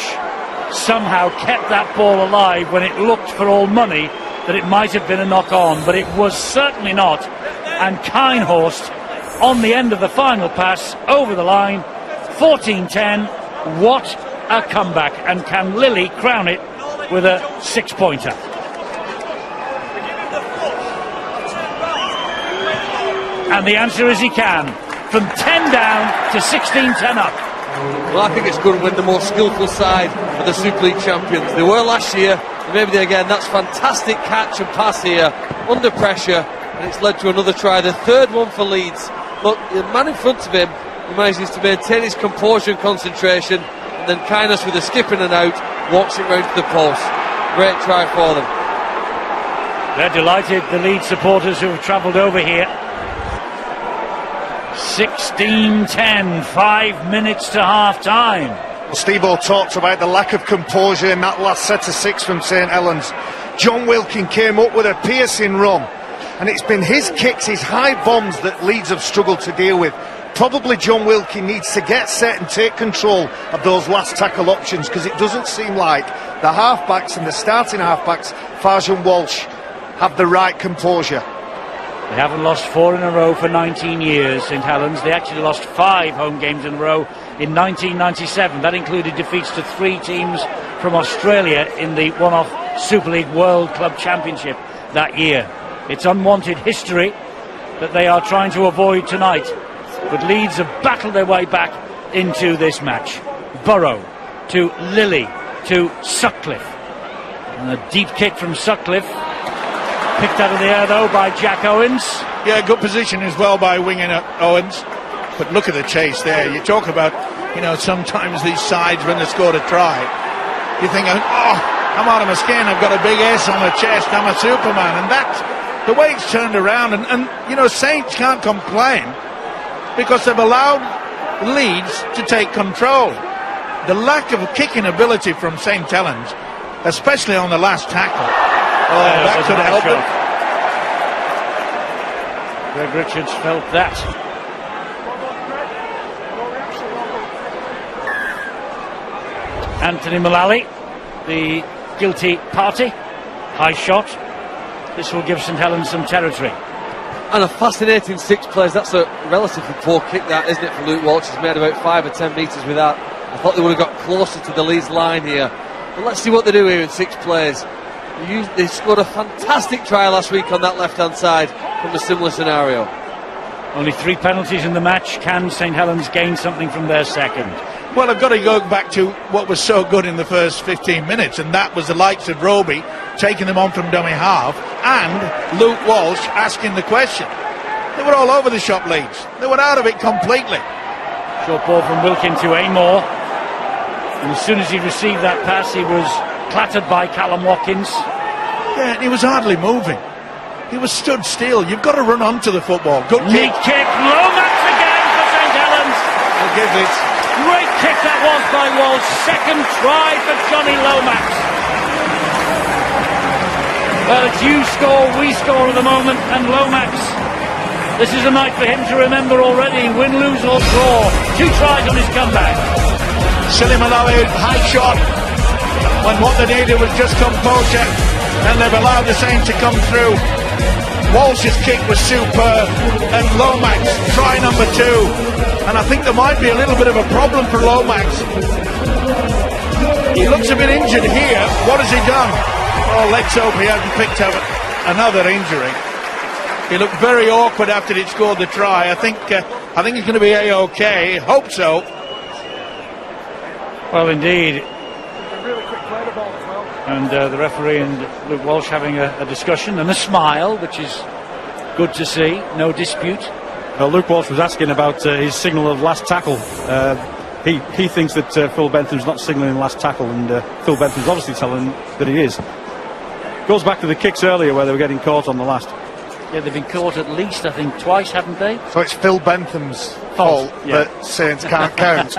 somehow kept that ball alive when it looked for all money that it might have been a knock-on, but it was certainly not. And Kinehorst on the end of the final pass over the line, 14-10. What a comeback. And can Lilly crown it with a 6-pointer? And the answer is he can. From 10 down to 16-10 up. Well, I think it's good when the more skillful side of the Super League champions. They were last year, and maybe they again. That's fantastic catch and pass here, under pressure, and it's led to another try, the 3rd one for Leeds. But the man in front of him, he manages to maintain his composure and concentration, and then Kindness with a skip in and out, walks it round to the post. Great try for them. They're delighted, the Leeds supporters who have travelled over here. 16-10, 5 minutes to half-time. Well, Steve-O talked about the lack of composure in that last set of 6 from St Helens. John Wilkin came up with a piercing run, and it's been his kicks, his high bombs that Leeds have struggled to deal with. Probably John Wilkin needs to get set and take control of those last tackle options, because it doesn't seem like the half-backs and the starting half-backs, Farge and Walsh, have the right composure. They haven't lost 4 in a row for 19 years, St Helens. They actually lost 5 home games in a row in 1997. That included defeats to 3 teams from Australia in the one-off Super League World Club Championship that year. It's unwanted history that they are trying to avoid tonight. But Leeds have battled their way back into this match. Burrow to Lilly to Sutcliffe. And a deep kick from Sutcliffe. Picked out of the air though by Jack Owens. Yeah, good position as well by winging Owens. But look at the chase there. You talk about, sometimes these sides when they scored a try, you think, oh, I'm out of my skin, I've got a big S on my chest, I'm a Superman. And that, the way it's turned around, and Saints can't complain because they've allowed Leeds to take control. The lack of kicking ability from St Helens, especially on the last tackle, that could help them. Greg Richards felt that. Anthony Mullally, the guilty party. High shot. This will give St Helens some territory. And a fascinating 6 plays. That's a relatively poor kick, that, isn't it, for Luke Walsh? He's made about 5 or 10 metres with that. I thought they would have got closer to the Leeds line here. But let's see what they do here in 6 plays. They scored a fantastic try last week on that left-hand side from a similar scenario. Only 3 penalties in the match. Can St Helens gain something from their second? Well, I've got to go back to what was so good in the first 15 minutes, and that was the likes of Roby taking them on from dummy half, and Luke Walsh asking the question. They were all over the shop, Leeds. They were out of it completely. Short ball from Wilkin to Amor. And as soon as he received that pass, he was clattered by Callum Watkins. Yeah, and he was hardly moving. He was stood still. You've got to run onto the football. Good Neat kick. Lomax again for St Helens. I'll give it. Great kick that was by Walsh. Second try for Johnny Lomax. Well, it's you score, we score at the moment, and Lomax. This is a night for him to remember already. Win, lose or draw. 2 tries on his comeback. Silly Malawi, high shot. When what they needed was just composure, and they've allowed the same to come through. Walsh's kick was superb, and Lomax, try number 2. And I think there might be a little bit of a problem for Lomax. He looks a bit injured here. What has he done? Oh, let's hope he hasn't picked up another injury. He looked very awkward after he'd scored the try. I think he's going to be A-OK. Hope so. Well, indeed. And the referee and Luke Walsh having a discussion and a smile, which is good to see. No dispute. Well, Luke Walsh was asking about his signal of last tackle. He thinks that Phil Bentham's not signalling last tackle, and Phil Bentham's obviously telling him that he is. Goes back to the kicks earlier where they were getting caught on the last. Yeah, they've been caught at least, I think, twice, haven't they? So it's Phil Bentham's fault that Saints can't count.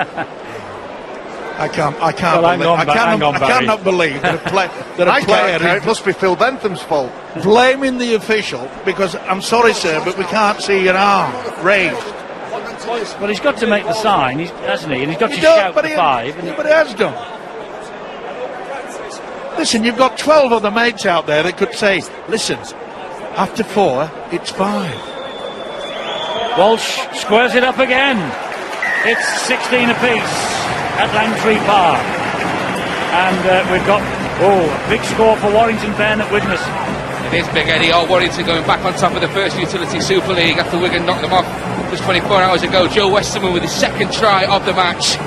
I cannot believe that a player It must be Phil Bentham's fault. Blaming the official because, I'm sorry sir, but we can't see your arm raised. Well, he's got to make the sign, hasn't he? And he's got to shout the 5. But he has done. Listen, you've got 12 other mates out there that could say, listen, after 4, it's 5. Walsh squares it up again. It's 16 apiece at Langtree Park. And we've got, a big score for Warrington Pen at Widnes. It is big, Eddie. Warrington going back on top of the first Utility Super League after Wigan knocked them off just 24 hours ago. Joe Westerman with his second try of the match.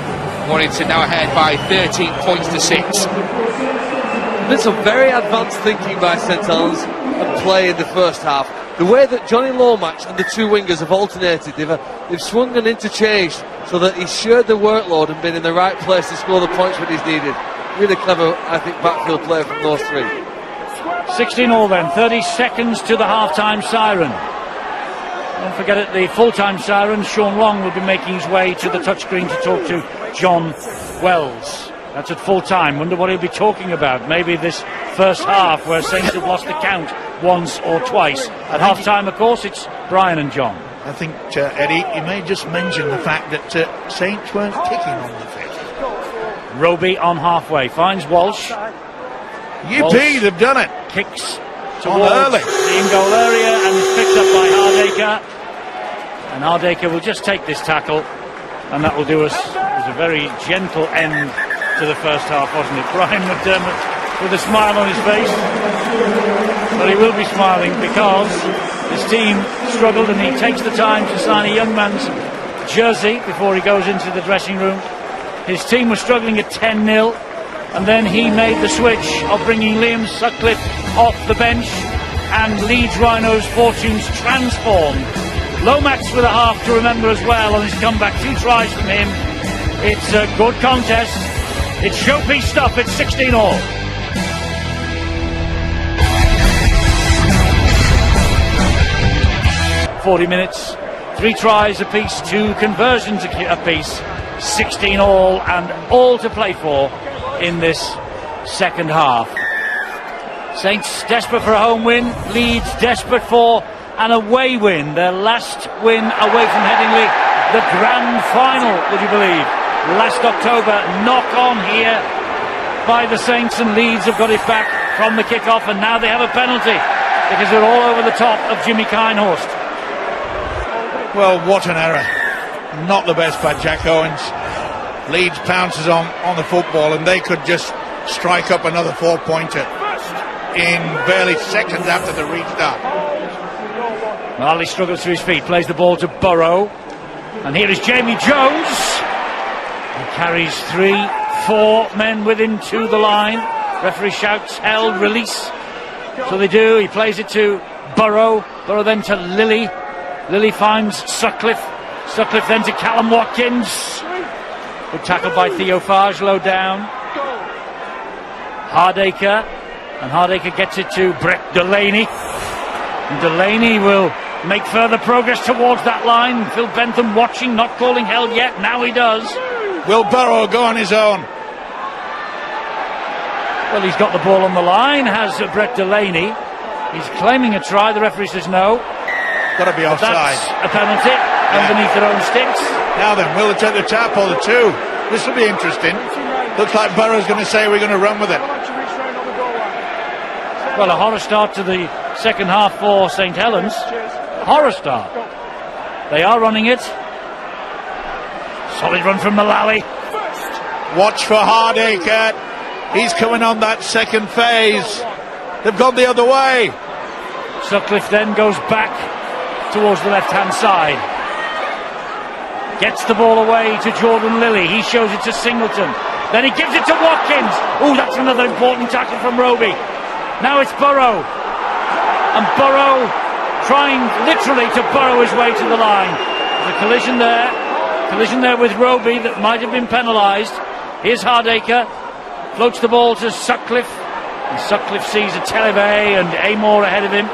Warrington now ahead by 13 points to 6. Been some very advanced thinking by St Helens and play in the first half. The way that Johnny Lomax and the 2 wingers have alternated, they've swung and interchanged so that he's shared the workload and been in the right place to score the points when he's needed. Really clever, I think, backfield play from those three. 16-all then, 30 seconds to the half-time siren. Don't forget it, the full-time siren, Sean Long, will be making his way to the touchscreen to talk to John Wells. That's at full-time. Wonder what he'll be talking about. Maybe this first half where Saints have lost the count once or twice. At half-time, of course, it's Brian and John. I think, Eddie, you may just mention the fact that Saints weren't kicking on the pitch. Roby on halfway, finds Walsh. Yippee, they've done it. Kicks towards the in-goal area and is picked up by Hardaker. And Hardaker will just take this tackle, and that will do us. It was a very gentle end to the first half, wasn't it? Brian McDermott with a smile on his face. But he will be smiling because his team struggled, and he takes the time to sign a young man's jersey before he goes into the dressing room. His team was struggling at 10-0, and then he made the switch of bringing Liam Sutcliffe off the bench, and Leeds Rhinos' fortunes transformed. Lomax with a half to remember as well on his comeback. 2 tries from him. It's a good contest. It's showpiece stuff. It's 16-all. ...40 minutes, 3 tries apiece, 2 conversions apiece, 16-all, and all to play for in this second half. Saints desperate for a home win, Leeds desperate for an away win, their last win away from Headingley, the grand final, would you believe? Last October, knock on here by the Saints, and Leeds have got it back from the kick-off, and now they have a penalty because they're all over the top of Jimmy Kinehorst. Well, what an error. Not the best by Jack Owens. Leeds pounces on the football, and they could just strike up another 4-pointer in barely seconds after the restart. Marley struggles to his feet, plays the ball to Burrow, and here is Jamie Jones. He carries 3-4 men with him to the line. Referee shouts, held, release. So they do. He plays it to Burrow. Burrow then to Lilly. Lilly finds Sutcliffe. Sutcliffe then to Callum Watkins. Good tackle by Theo Farge, low down. Hardaker. And Hardaker gets it to Brett Delaney. And Delaney will make further progress towards that line. Phil Bentham watching, not calling held yet. Now he does. Will Burrow go on his own? Well, he's got the ball on the line, has Brett Delaney. He's claiming a try. The referee says no. Got to be offside. That's a penalty underneath their own sticks. Now then, will they take the tap or the 2? This will be interesting. Looks like Burrow's going to say we're going to run with it. Well, a horror start to the second half for St Helens. A horror start. They are running it. Solid run from Mullally. Watch for Hardaker. He's coming on that second phase. They've gone the other way. Sutcliffe then goes back towards the left-hand side. Gets the ball away to Jordan Lilly. He shows it to Singleton. Then he gives it to Watkins. Oh, that's another important tackle from Roby. Now it's Burrow. And Burrow trying literally to burrow his way to the line. There's a collision there. Collision there with Roby that might have been penalised. Here's Hardaker. Floats the ball to Sutcliffe. And Sutcliffe sees a Telebay and Amor ahead of him.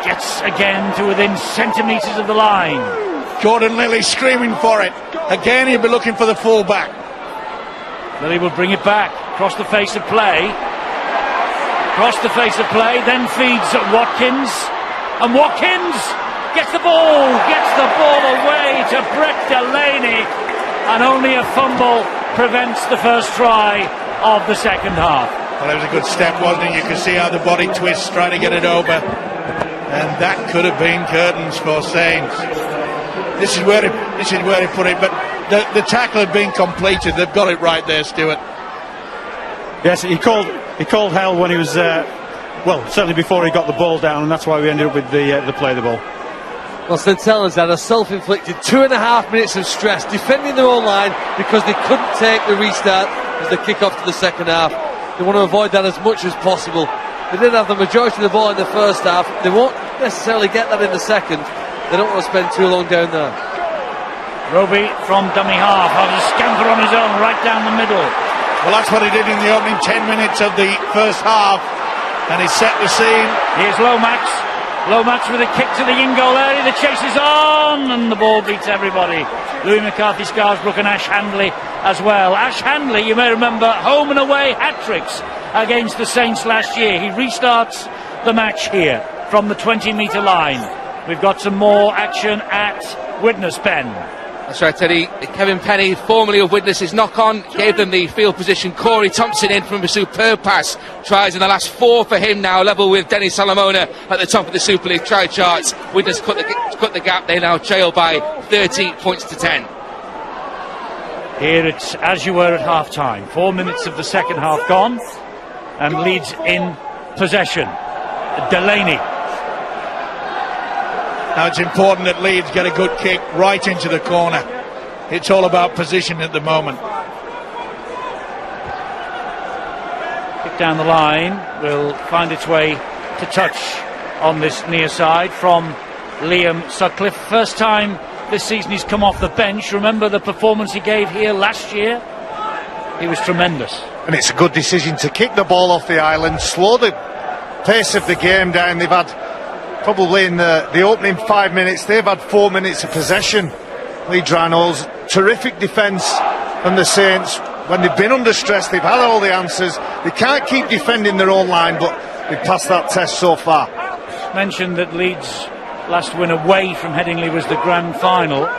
Gets again to within centimetres of the line. Jordan Lilly screaming for it. Again, he'll be looking for the full-back. Lilly will bring it back. Across the face of play. Across the face of play. Then feeds at Watkins. And Watkins gets the ball. Gets the ball away to Brett Delaney. And only a fumble prevents the first try of the second half. Well, it was a good step, wasn't it? You could see how the body twists, trying to get it over. And that could have been curtains for Saints. This is where he put it, but the tackle had been completed. They've got it right there, Stuart. Yes, he called hell when he was well, certainly before he got the ball down, and that's why we ended up with the play the ball. Well, St Helens had a self-inflicted 2.5 minutes of stress defending their own line because they couldn't take the restart as they kick off to the second half. They want to avoid that as much as possible. They did have the majority of the ball in the first half. They won't necessarily get that in the second. They don't want to spend too long down there. Roby from dummy half has a scamper on his own right down the middle. Well, that's what he did in the opening 10 minutes of the first half, and he set the scene. Here's Lomax. Lomax with a kick to the in-goal area. The chase is on, and the ball beats everybody. Louis McCarthy, Scarsbrook and Ash Handley as well. Ash Handley, you may remember, home and away hat-tricks against the Saints last year. He restarts the match here from the 20-metre line. We've got some more action at Widnes, Ben. That's right, Teddy. Kevin Penny, formerly of Widnes, his knock-on gave them the field position. Corey Thompson in from a superb pass. Tries in the last 4 for him now, level with Denny Salamona at the top of the Super League try charts. Widnes cut the gap. They now trail by 30 points to 10. Here it's as you were at half-time. 4 minutes of the second half gone, and Leeds in possession. Delaney. Now it's important that Leeds get a good kick right into the corner. It's all about position at the moment. Kick down the line will find its way to touch on this near side from Liam Sutcliffe. First time this season he's come off the bench. Remember the performance he gave here last year? He was tremendous. And it's a good decision to kick the ball off the island, slow the pace of the game down. They've had, probably in the opening 5 minutes, they've had 4 minutes of possession. Leeds Rhinos, terrific defence from the Saints. When they've been under stress, they've had all the answers. They can't keep defending their own line, but they've passed that test so far. Mentioned that Leeds' last win away from Headingley was the grand final.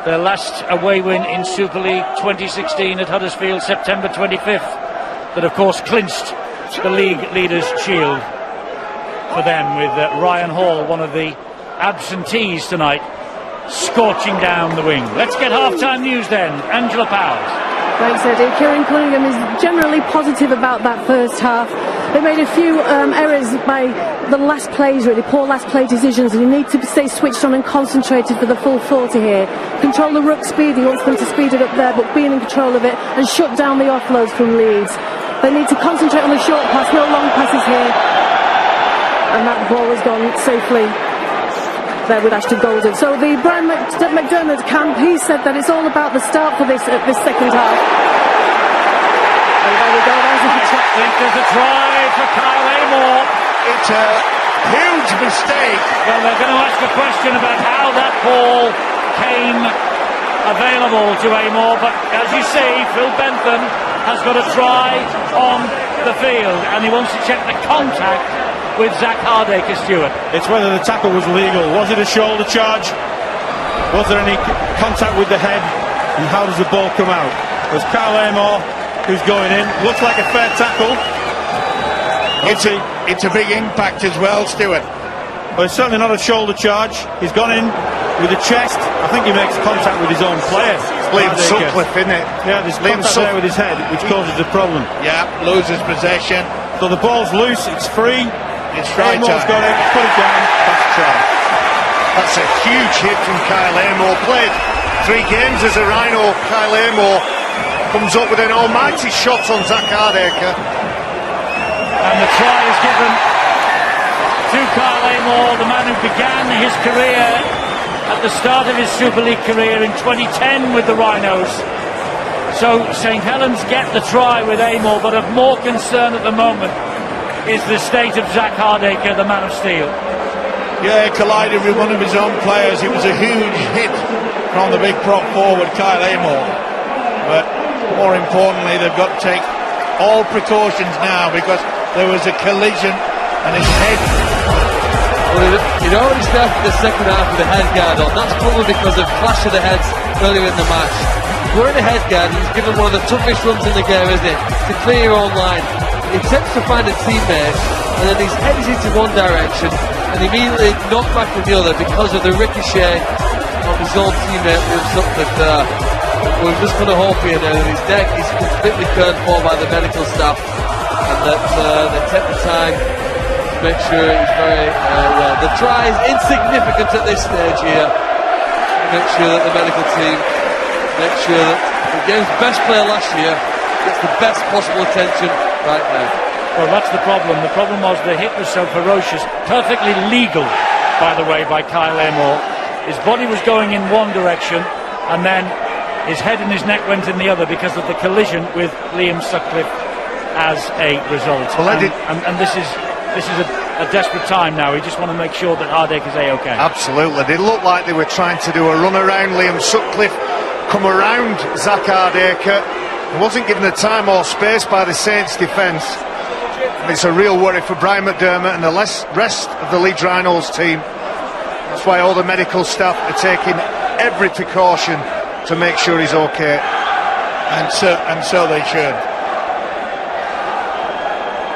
Their last away win in Super League 2016 at Huddersfield, September 25th. That of course clinched the league leaders' shield for them, with Ryan Hall, one of the absentees tonight, scorching down the wing. Let's get half-time news then. Angela Powers. Thanks, Eddie. Kieran Cunningham is generally positive about that first half. They made a few errors by the last plays, really, poor last play decisions, and you need to stay switched on and concentrated for the full 40 here. Control the ruck speed, he wants them to speed it up there, but being in control of it and shut down the offloads from Leeds. They need to concentrate on the short pass, no long passes here. And that ball has gone safely there with Ashton Golden. So the Brian McDermott camp, he said that it's all about the start for this second half. And there we go, there's a I think there's a try for Kyle Amor. It's a huge mistake. Well, they're going to ask a question about how that ball came available to Amor, but as you see, Phil Bentham has got a try on the field, and he wants to check the contact with Zach Hardaker, Stewart. It's whether the tackle was legal. Was it a shoulder charge? Was there any contact with the head? And how does the ball come out? There's Kyle Amor who's going in. Looks like a fair tackle. It's a big impact as well, Stewart. But it's certainly not a shoulder charge. He's gone in with the chest. I think he makes contact with his own player. Liam Sutcliffe, isn't it? Yeah, there's contact there with his head, which causes the problem. Yeah, loses possession. So the ball's loose, it's free. It's right Amor's time. got it, put it down, that's a try. That's a huge hit from Kyle Amor. Played 3 games as a Rhino. Kyle Amor comes up with an almighty shot on Zach Hardaker. And the try is given to Kyle Amor, the man who began his career at the start of his Super League career in 2010 with the Rhinos. So St Helens get the try with Amor, but of more concern at the moment is the state of Zach Hardaker, the man of steel. Yeah, collided with one of his own players. It was a huge hit from the big prop forward, Kyle Amor. But more importantly, they've got to take all precautions now, because there was a collision and his head. Well, he'd already started the second half with the head guard on. That's probably because of clash of the heads earlier in the match. He's wearing a head guard, and he's given one of the toughest runs in the game, isn't it? To clear your own line. He attempts to find a teammate, and then his head is into one direction, and immediately knocked back in the other because of the ricochet of his own teammate, Liam Sutcliffe there. We're just going to hope here now that his neck is completely cared for by the medical staff, and that they take the time to make sure he's very well. The try is insignificant at this stage here. Make sure that the medical team make sure that the game's best player last year gets the best possible attention right now. Well, that's the problem. The problem was the hit was so ferocious, perfectly legal, by the way, by Kyle Amor. His body was going in one direction, and then His head and his neck went in the other because of the collision with Liam Sutcliffe as a result. Well, and this is a desperate time now. We just want to make sure that Hardaker's A-OK. Absolutely. They looked like they were trying to do a run around Liam Sutcliffe, come around Zach Hardaker. He wasn't given the time or space by the Saints defence. It's a real worry for Brian McDermott and the rest of the Leeds Rhinos team. That's why all the medical staff are taking every precaution to make sure he's okay. And so they should.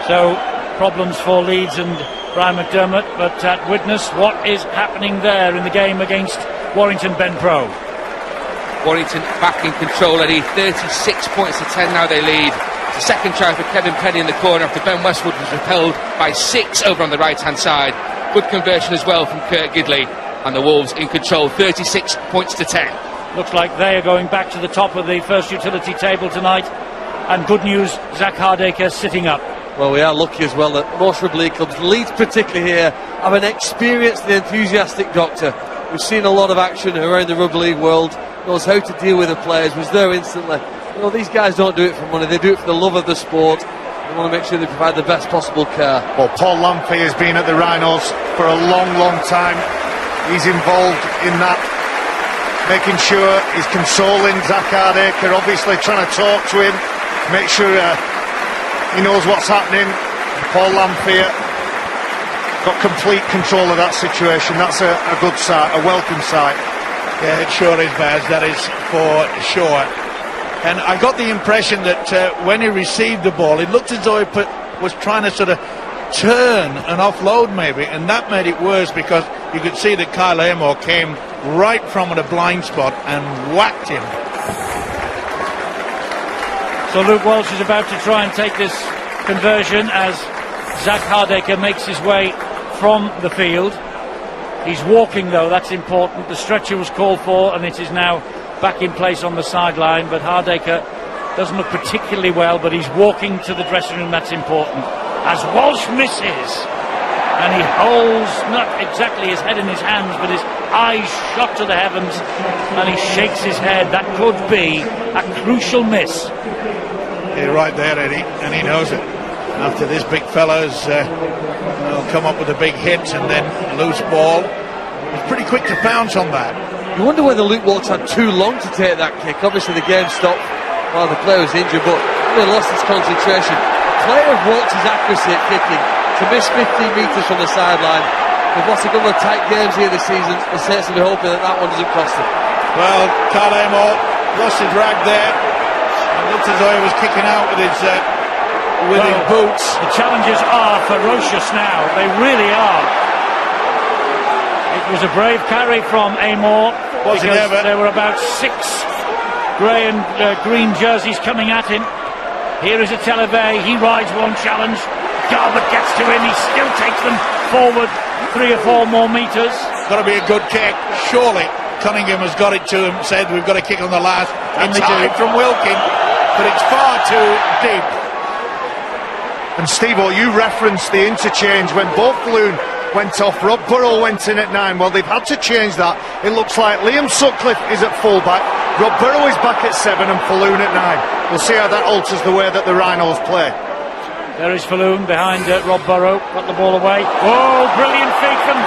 So, problems for Leeds and Brian McDermott, but witness what is happening there in the game against Warrington Ben Pro. Warrington back in control, Eddie. 36 points to 10 now they lead. It's the second try for Kevin Penny in the corner after Ben Westwood was repelled by 6 over on the right-hand side. Good conversion as well from Kurt Gidley. And the Wolves in control, 36 points to 10. Looks like they are going back to the top of the first utility table tonight. And good news, Zach Hardaker sitting up. Well, we are lucky as well that most rugby league clubs, Leeds particularly here, have an experienced and enthusiastic doctor who's seen a lot of action around the rugby league world, knows how to deal with the players, was there instantly. You know, these guys don't do it for money, they do it for the love of the sport. They want to make sure they provide the best possible care. Well, Paul Lamphy has been at the Rhinos for a long time. He's involved in that, making sure he's consoling Zach Hardaker, obviously trying to talk to him, make sure he knows what's happening. Paul Lamphy got complete control of that situation. That's a good sight, a welcome sight. Yeah, it sure is, Baz, that is for sure. And I got the impression that when he received the ball, it looked as though he was trying to sort of turn and offload maybe, and that made it worse because you could see that Kyle Amor came right from a blind spot and whacked him. So Luke Walsh is about to try and take this conversion as Zach Hardaker makes his way from the field. He's walking though, that's important. The stretcher was called for and it is now back in place on the sideline, but Hardaker doesn't look particularly well, but he's walking to the dressing room, that's important. As Walsh misses, and he holds not exactly his head in his hands, but his eyes shot to the heavens, and he shakes his head. That could be a crucial miss. You're right there, Eddie, and he knows it. After this big fella's come up with a big hit and then loose ball, he's pretty quick to pounce on that. You wonder whether Luke Walsh had too long to take that kick. Obviously the game stopped while the player was injured, but he lost his concentration. The player of Walsh's accuracy at kicking, to miss 15 metres from the sideline. They've lost a couple of tight games here this season. The Saints will be hoping that one doesn't cost them. Well, Kyle Amor lost his rag there. It looked as though he was kicking out with his boots. The challenges are ferocious now. They really are. It was a brave carry from Amor because there were about 6 grey and green jerseys coming at him. Here is a Televe. He rides one challenge. Garbutt gets to him. He still takes them forward 3 or 4 more metres. Got to be a good kick. Surely Cunningham has got it to him. Said we've got to kick on the last. It's high from Wilkin, but it's far too deep. And Steve-O, you referenced the interchange when both Falloon went off. Rob Burrow went in at 9. Well, they've had to change that. It looks like Liam Sutcliffe is at fullback, Rob Burrow is back at 7 and Falloon at 9. We'll see how that alters the way that the Rhinos play. There is Falloon behind Rob Burrow, got the ball away. Oh, brilliant feat from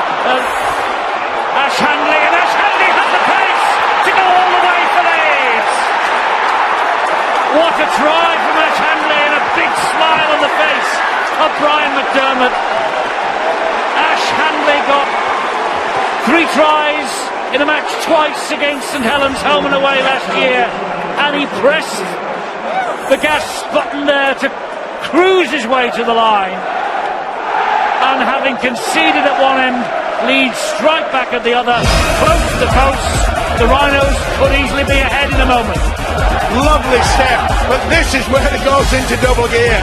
Ash Handley, and Ash Handley has the pace to go all the way for Leeds. What a try from Ash Handley, and a big smile on the face of Brian McDermott. Ash Handley got 3 tries in a match twice against St Helens home and away last year, and he pressed the gas button there to cruise his way to the line, and having conceded at one end, Leeds strike back at the other, close to the post. The Rhinos could easily be ahead in a moment. Lovely step, but this is where it goes into double gear.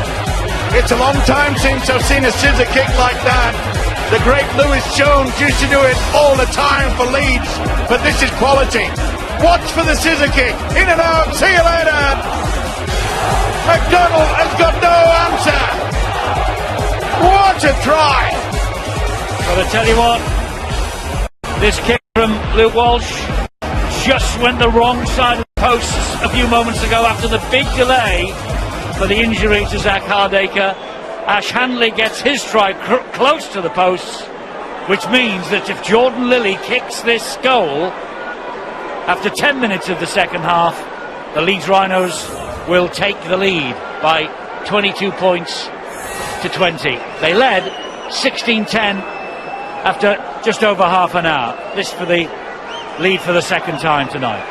It's a long time since I've seen a scissor kick like that. The great Lewis Jones used to do it all the time for Leeds, but this is quality. Watch for the scissor kick, in and out, see you later. McDonald has got no answer. What a try! But I tell you what, this kick from Luke Walsh just went the wrong side of the posts a few moments ago after the big delay for the injury to Zach Hardacre. Ash Hanley gets his try close to the posts, which means that if Jordan Lilly kicks this goal after 10 minutes of the second half, the Leeds Rhinos will take the lead by 22 points to 20. They led 16-10 after just over half an hour. This for the lead for the second time tonight.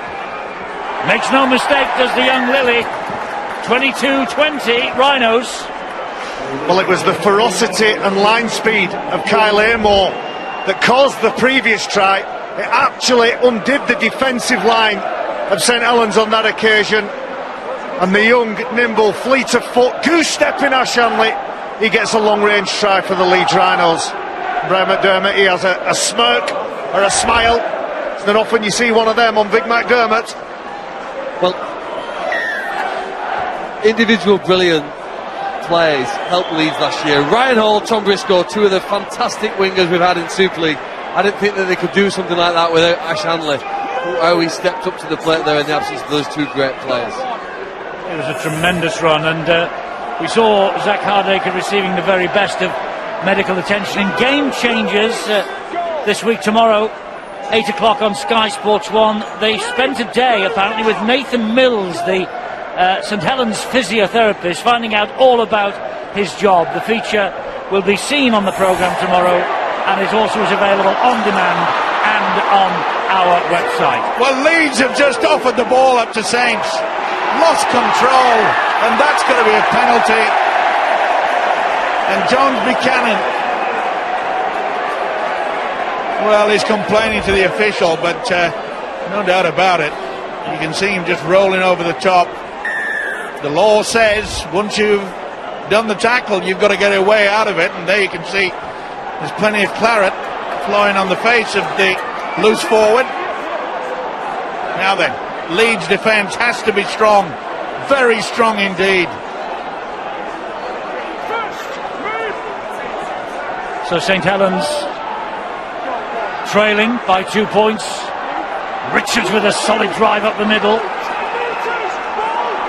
Makes no mistake, does the young Lilly. 22-20, Rhinos. Well, it was the ferocity and line speed of Kyle Amor that caused the previous try. It actually undid the defensive line of St Helens on that occasion. And the young, nimble, fleet of foot, goose-stepping Ash Hanley, he gets a long-range try for the Leeds Rhinos. Brian McDermott, he has a smirk or a smile. It's not often you see one of them on Big McDermott. Well, individual brilliant plays helped Leeds last year. Ryan Hall, Tom Briscoe, two of the fantastic wingers we've had in Super League. I didn't think that they could do something like that without Ash Hanley. How he stepped up to the plate there in the absence of those two great players. It was a tremendous run, and we saw Zach Hardacre receiving the very best of medical attention in Game Changers this week. Tomorrow, 8 o'clock on Sky Sports 1. They spent a day apparently with Nathan Mills, the St Helens physiotherapist, finding out all about his job. The feature will be seen on the programme tomorrow, and it also is available on demand and on our website. Well, Leeds have just offered the ball up to Saints. Lost control, and that's going to be a penalty. And Jones Buchanan, well, he's complaining to the official, but no doubt about it, you can see him just rolling over the top. The law says once you've done the tackle, you've got to get a way out of it, and there you can see there's plenty of claret flowing on the face of the loose forward. Now then, Leeds defence has to be strong, very strong indeed. So St Helens trailing by 2 points. Richards with a solid drive up the middle.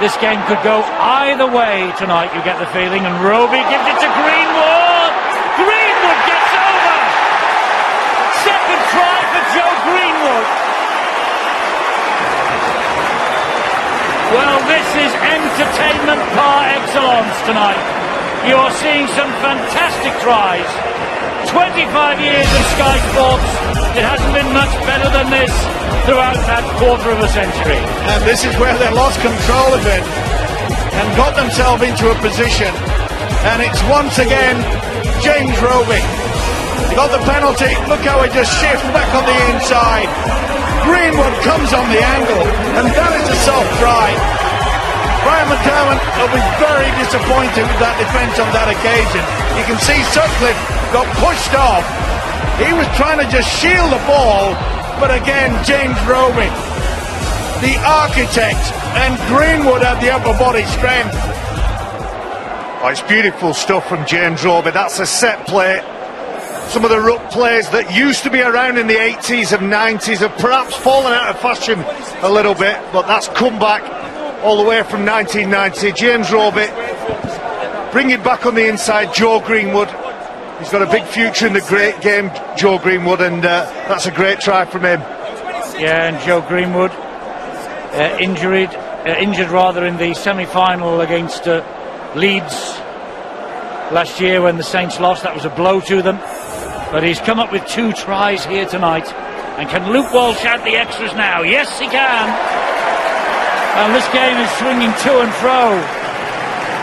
This game could go either way tonight, you get the feeling, and Roby gives it to Greenwood. Greenwood gets over. Second try for Joe Greenwood. Well, this is entertainment par excellence tonight. You're seeing some fantastic tries. 25 years of Sky Sports, it hasn't been much better than this throughout that quarter of a century. And this is where they lost control of it and got themselves into a position. And it's once again James Roby. He got the penalty. Look how he just shifts back on the inside. Greenwood comes on the angle, and that is a soft try. Brian McDermott will be very disappointed with that defence on that occasion. You can see Sutcliffe got pushed off. He was trying to just shield the ball, but again, James Roby, the architect, and Greenwood had the upper body strength. Oh, it's beautiful stuff from James Roby. That's a set play. Some of the ruck plays that used to be around in the 80s and 90s have perhaps fallen out of fashion a little bit, but that's come back all the way from 1990. James Roby bringing back on the inside Joe Greenwood. He's got a big future in the great game, Joe Greenwood, and that's a great try from him. Yeah, and Joe Greenwood injured in the semi-final against Leeds last year when the Saints lost. That was a blow to them, but he's come up with 2 tries here tonight. And can Luke Walsh add the extras now? Yes, he can. And this game is swinging to and fro.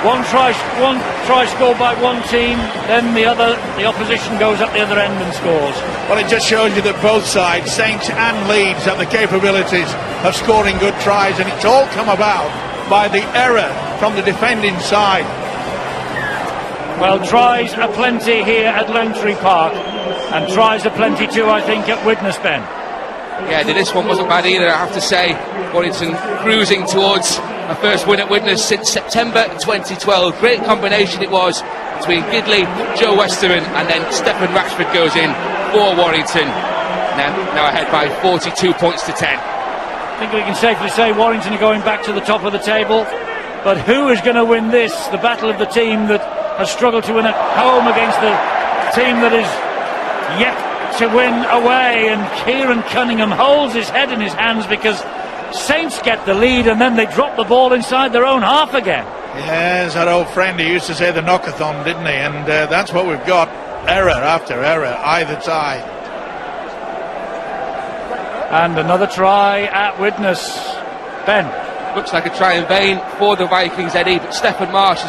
One try scored by one team, then the opposition goes up the other end and scores. Well, it just shows you that both sides, Saints and Leeds, have the capabilities of scoring good tries, and it's all come about by the error from the defending side. Well, tries are plenty here at Langtree Park, and tries are plenty too, I think, at Widnes Ben. Yeah, this one wasn't bad either, I have to say. Warrington cruising towards a first win at Widnes since September 2012. Great combination it was between Gidley, Joe Westerman, and then Stephen Ratchford goes in for Warrington. Now ahead by 42 points to 10. think we can safely say Warrington are going back to the top of the table. But who is going to win this? The battle of the team that has struggled to win at home against the team that is yet to win away. And Kieran Cunningham holds his head in his hands because Saints get the lead and then they drop the ball inside their own half again. Yes, that old friend who used to say the knockathon, didn't he? And that's what we've got. Error after error, either side. And another try at witness. Ben. Looks like a try in vain for the Vikings, Eddie, but Stephen Marsh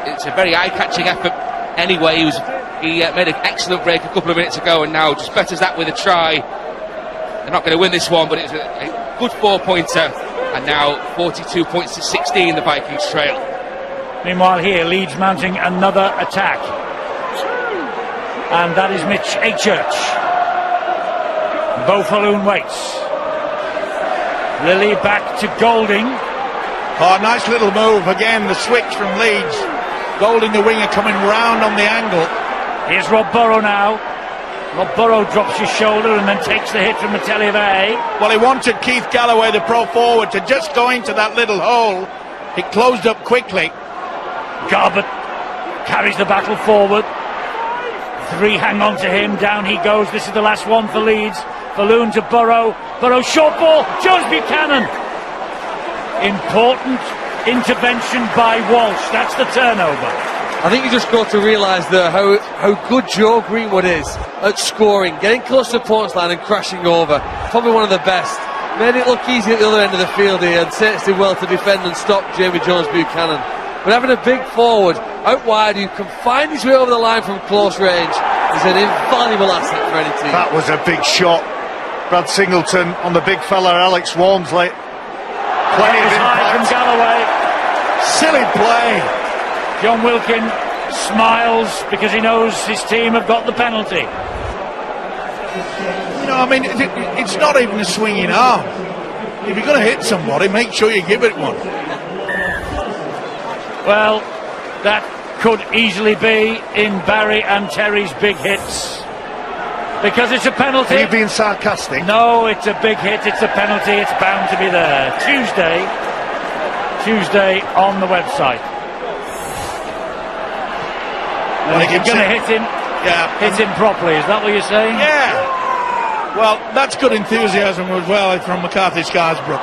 it's a very eye-catching effort anyway. He made an excellent break a couple of minutes ago and now just betters that with a try. They're not going to win this one, but it's a good 4-pointer, and now 42 points to 16 the Vikings trail. Meanwhile here, Leeds mounting another attack. And that is Mitch Achurch. Bo Falloon waits. Lilly back to Golding. Oh, nice little move. Again, the switch from Leeds. Golding, the winger, coming round on the angle. Here's Rob Burrow now. Rob Burrow drops his shoulder and then takes the hit from Matelieve. Well, he wanted Keith Galloway, the pro forward, to just go into that little hole. He closed up quickly. Garbutt carries the battle forward. Three hang on to him. Down he goes. This is the last one for Leeds. Falloon to Burrow. Burrow short ball. Jones Buchanan. Important intervention by Walsh. That's the turnover. I think you just got to realise there how good Joe Greenwood is at scoring, getting close to the opponent's line and crashing over. Probably one of the best. Made it look easy at the other end of the field here, and Saints did well to defend and stop Jamie Jones Buchanan. But having a big forward out wide who can find his way over the line from close range is an invaluable asset for any team. That was a big shot. Brad Singleton on the big fella Alex Walmsley. Plenty of impact from Galloway. Silly play. John Wilkin smiles because he knows his team have got the penalty. You know, I mean, it's not even a swinging arm. If you're going to hit somebody, make sure you give it one. Well, that could easily be in Barry and Terry's big hits. Because it's a penalty. Are you being sarcastic? No, it's a big hit, it's a penalty, it's bound to be there. Tuesday on the website. And if you're going to hit him properly, is that what you're saying? Yeah. Well, that's good enthusiasm as well from McCarthy Scarsbrook.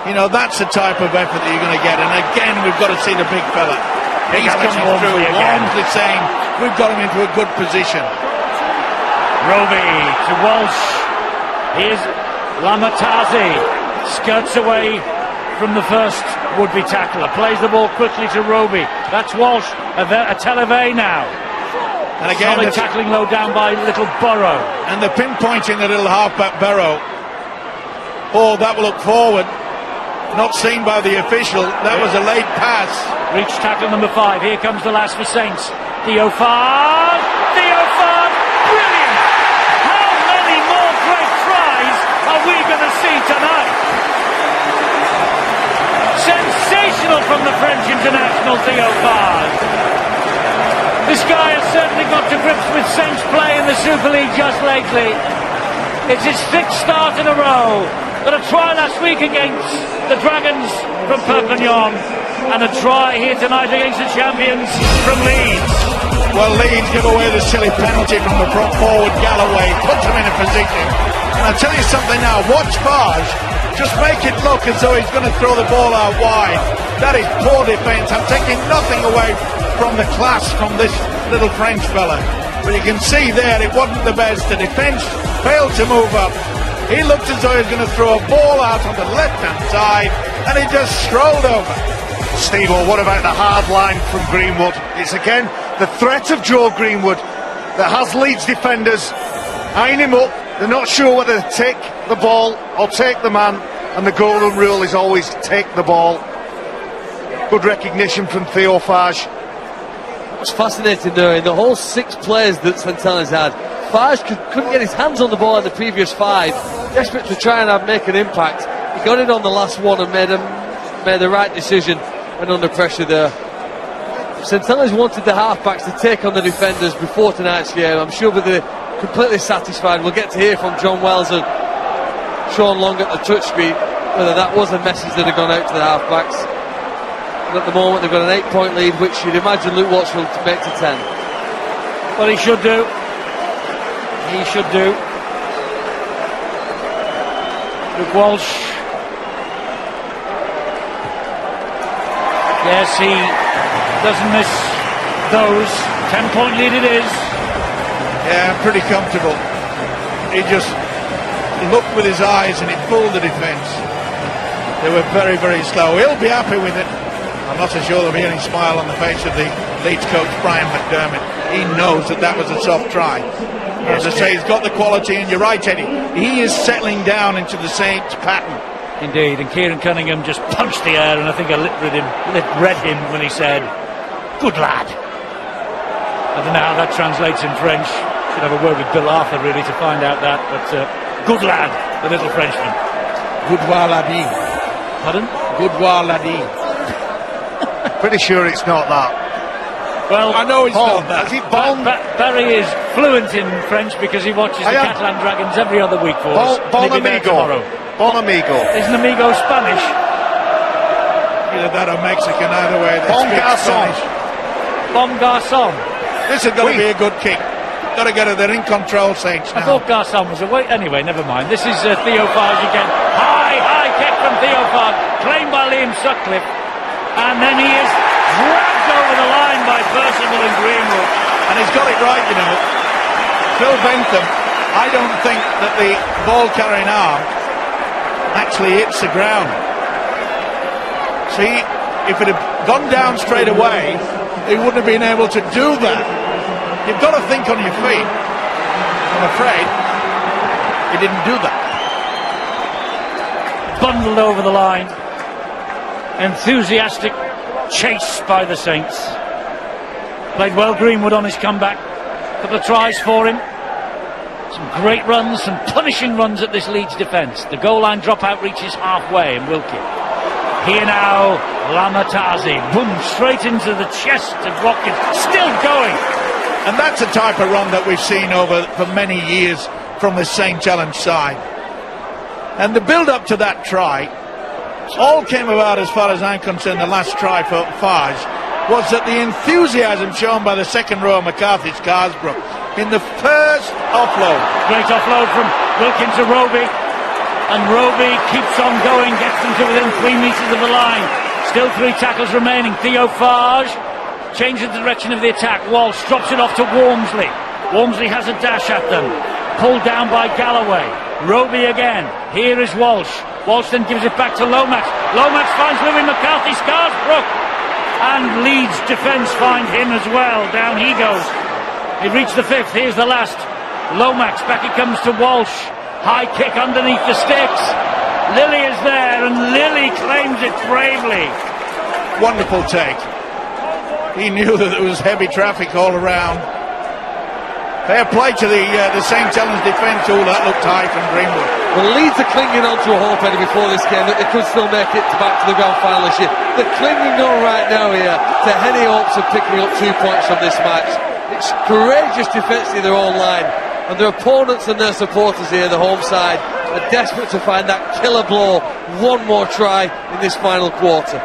You know, that's the type of effort that you're going to get. And again, we've got to see the big fella. He's coming through. Walmsley saying, we've got him into a good position. Roby to Walsh. Here's Lamatazi. Skirts away from the first would-be tackler. Plays the ball quickly to Roby. That's Walsh. A Televe now. And again, solid tackling low down by little Burrow. And the pinpointing the little halfback Burrow. Oh, that will look forward. Not seen by the official. That was a late pass. Reach tackle number 5. Here comes the last for Saints. Theophane. Brilliant. How many more great tries are we going to see tonight? Sensational from the French international Theophane. This guy has certainly got to grips with Saints play in the Super League just lately. It's his 6th start in a row. Got a try last week against the Dragons from Perpignan, and a try here tonight against the champions from Leeds. Well, Leeds give away the silly penalty from the front forward Galloway, puts him in a position. And I'll tell you something now, watch Farge just make it look as though he's going to throw the ball out wide. That is poor defence. I'm taking nothing away from the class from this little French fella. But you can see there it wasn't the best. The defence failed to move up. He looked as though he was going to throw a ball out on the left-hand side, and he just strolled over. Steve, what about the hard line from Greenwood? It's again the threat of Joe Greenwood that has Leeds defenders eyeing him up. They're not sure whether to take the ball or take the man, and the golden rule is always take the ball. Good recognition from Theo Farge. What's fascinating there, in the whole 6 players that St Helens had, Farge couldn't get his hands on the ball in the previous 5, desperate to try and make an impact. He got it on the last one and made the right decision when under pressure there. St Helens wanted the halfbacks to take on the defenders before tonight's game. I'm sure they're completely satisfied. We'll get to hear from John Wells and Sean Long at the touch screen. whether that was a message that had gone out to the half-backs. And at the moment they've got an 8-point lead, which you'd imagine Luke Watts will make to 10. Well, he should do. He should do. Luke Walsh. Yes, he doesn't miss those. 10-point lead it is. Yeah, pretty comfortable. He just looked with his eyes and he fooled the defence. They were very, very slow. He'll be happy with it. I'm not so sure there'll be any smile on the face of the Leeds coach, Brian McDermott. He knows that that was a soft try. As I say, he's got the quality, and you're right, Eddie. He is settling down into the Saints pattern. Indeed, and Kieran Cunningham just punched the air, and I think I read him when he said, "Good lad." I don't know how that translates in French. Should have a word with Bill Arthur really to find out that, but good lad, the little Frenchman. Good ladi. Pardon? Good ladi. Pretty sure it's not that. Well, I know it's not that. Has it Bon? Barry is fluent in French because he watches the Catalan Dragons every other week for us. Bon He'll be there amigo. tomorrow. Bon amigo. Isn't amigo Spanish? Either that or Mexican, either way. They Bon speak garçon. Spanish. Bon garçon. This is going to be a good kick. Got to get it. They're in control, Saints I now. thought garçon was away. Anyway, never mind. This is Theo Farge again. High kick from Theo Farge. Claimed by Liam Sutcliffe. And then he is dragged over the line by Percival and Greenwood. And he's got it right, you know. Phil Bentham, I don't think that the ball carrying arm actually hits the ground. See, if it had gone down straight away, he wouldn't have been able to do that. You've got to think on your feet. I'm afraid he didn't do that. Bundled over the line. Enthusiastic chase by the Saints. Played well, Greenwood, on his comeback. Couple of tries for him. Some great runs, some punishing runs at this Leeds defence. The goal line dropout reaches halfway and Wilkie. Here now, Lamatazi. Boom, straight into the chest of Watkins. Still going. And that's a type of run that we've seen over for many years from the St. Helens side. And the build-up to that try all came about, as far as I'm concerned, the last try for Farge, was that the enthusiasm shown by the second row of McCarthy Scarsbrook in the first offload. Great offload from Wilkins to Roby. And Roby keeps on going, gets them to within 3 metres of the line. Still 3 tackles remaining. Theo Farge changes the direction of the attack. Walsh drops it off to Walmsley. Walmsley has a dash at them. Pulled down by Galloway. Roby again. Here is Walsh. Walsh then gives it back to Lomax. Lomax finds Louis McCarthy Scarsbrook. And Leeds defence find him as well. Down he goes. He reached the 5th. Here's the last. Lomax. Back it comes to Walsh. High kick underneath the sticks. Lilly is there, and Lilly claims it bravely. Wonderful take. He knew that there was heavy traffic all around. Fair play to the St. Helens defence. Oh, that looked high from Greenwood. Well, Leeds are clinging on to a hope, Eddie, before this game that they could still make it back to the grand final this year. They're clinging on right now here to any hopes of picking up 2 points from this match. It's courageous defence in their own line, and their opponents and their supporters here, the home side, are desperate to find that killer blow, one more try in this final quarter.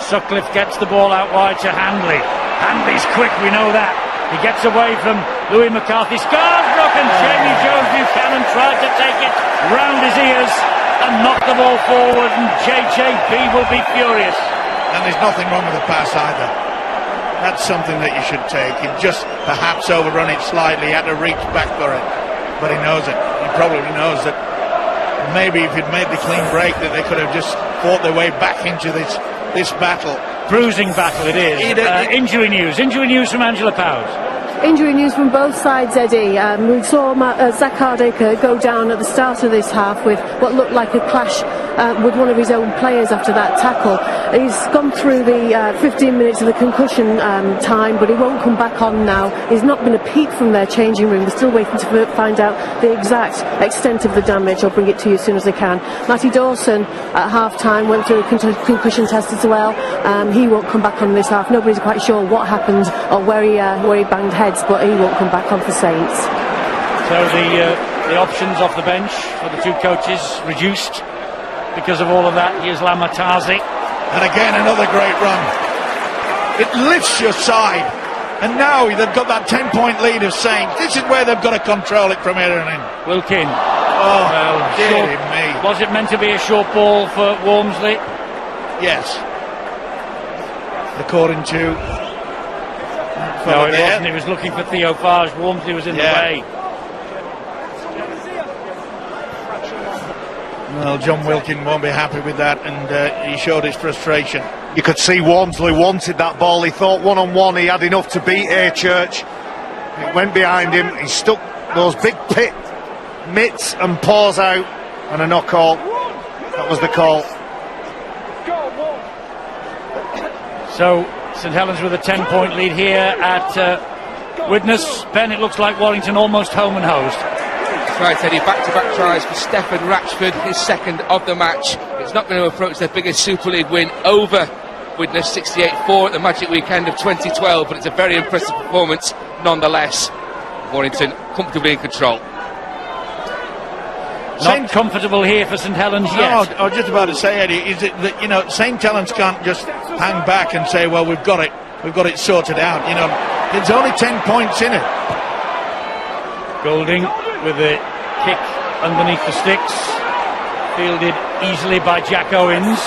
Sutcliffe gets the ball out wide to Handley. Handley's quick, we know that. He gets away from Louis McCarthy Scarsbrook, and Jamie Jones Buchanan tried to take it round his ears and knock the ball forward, and JJB will be furious. And there's nothing wrong with the pass either. That's something that you should take. He just perhaps overrun it slightly, had to reach back for it. But he knows it. He probably knows that maybe if he'd made the clean break that they could have just fought their way back into this battle. Bruising battle it is. Injury news from Angela Powers. Injury news from both sides, Eddie. We saw Zach Hardacre go down at the start of this half with what looked like a clash with one of his own players after that tackle. He's gone through the 15 minutes of the concussion time, but he won't come back on now. He's not been a peep from their changing room. We're still waiting to find out the exact extent of the damage. I'll bring it to you as soon as I can. Matty Dawson at half-time went through a concussion test as well. He won't come back on this half. Nobody's quite sure what happened or where he banged heads, but he won't come back on for Saints. So the options off the bench for the two coaches reduced. because of all of that. Here's Lamatazi. And again, another great run. It lifts your side. And now they've got that 10-point lead of Saints. This is where they've got to control it from here on in. Wilkin. Oh, well, dear me. Was it meant to be a short ball for Walmsley? Yes. According to... No, it wasn't. He was looking for Theo Farge. Walmsley was in the way. Well, John Wilkin won't be happy with that, and he showed his frustration. You could see Walmsley wanted that ball. He thought one-on-one he had enough to beat A-Church. It went behind him. He stuck those big pit mitts and paws out, and a knock call. That was the call. So St Helens with a 10-point lead here at Widnes. Ben, it looks like Warrington almost home and hosed. That's right, Eddie. Back-to-back tries for Stefan Ratchford, his second of the match. It's not going to approach their biggest Super League win over Widnes, 68-4 at the Magic Weekend of 2012, but it's a very impressive performance nonetheless. Warrington comfortably in control. Not comfortable here for St Helens yet. No, I was just about to say, Eddie, is it that, St Helens can't just hang back and say, well, we've got it sorted out. There's only 10 points in it. Golding with a kick underneath the sticks, fielded easily by Jack Owens.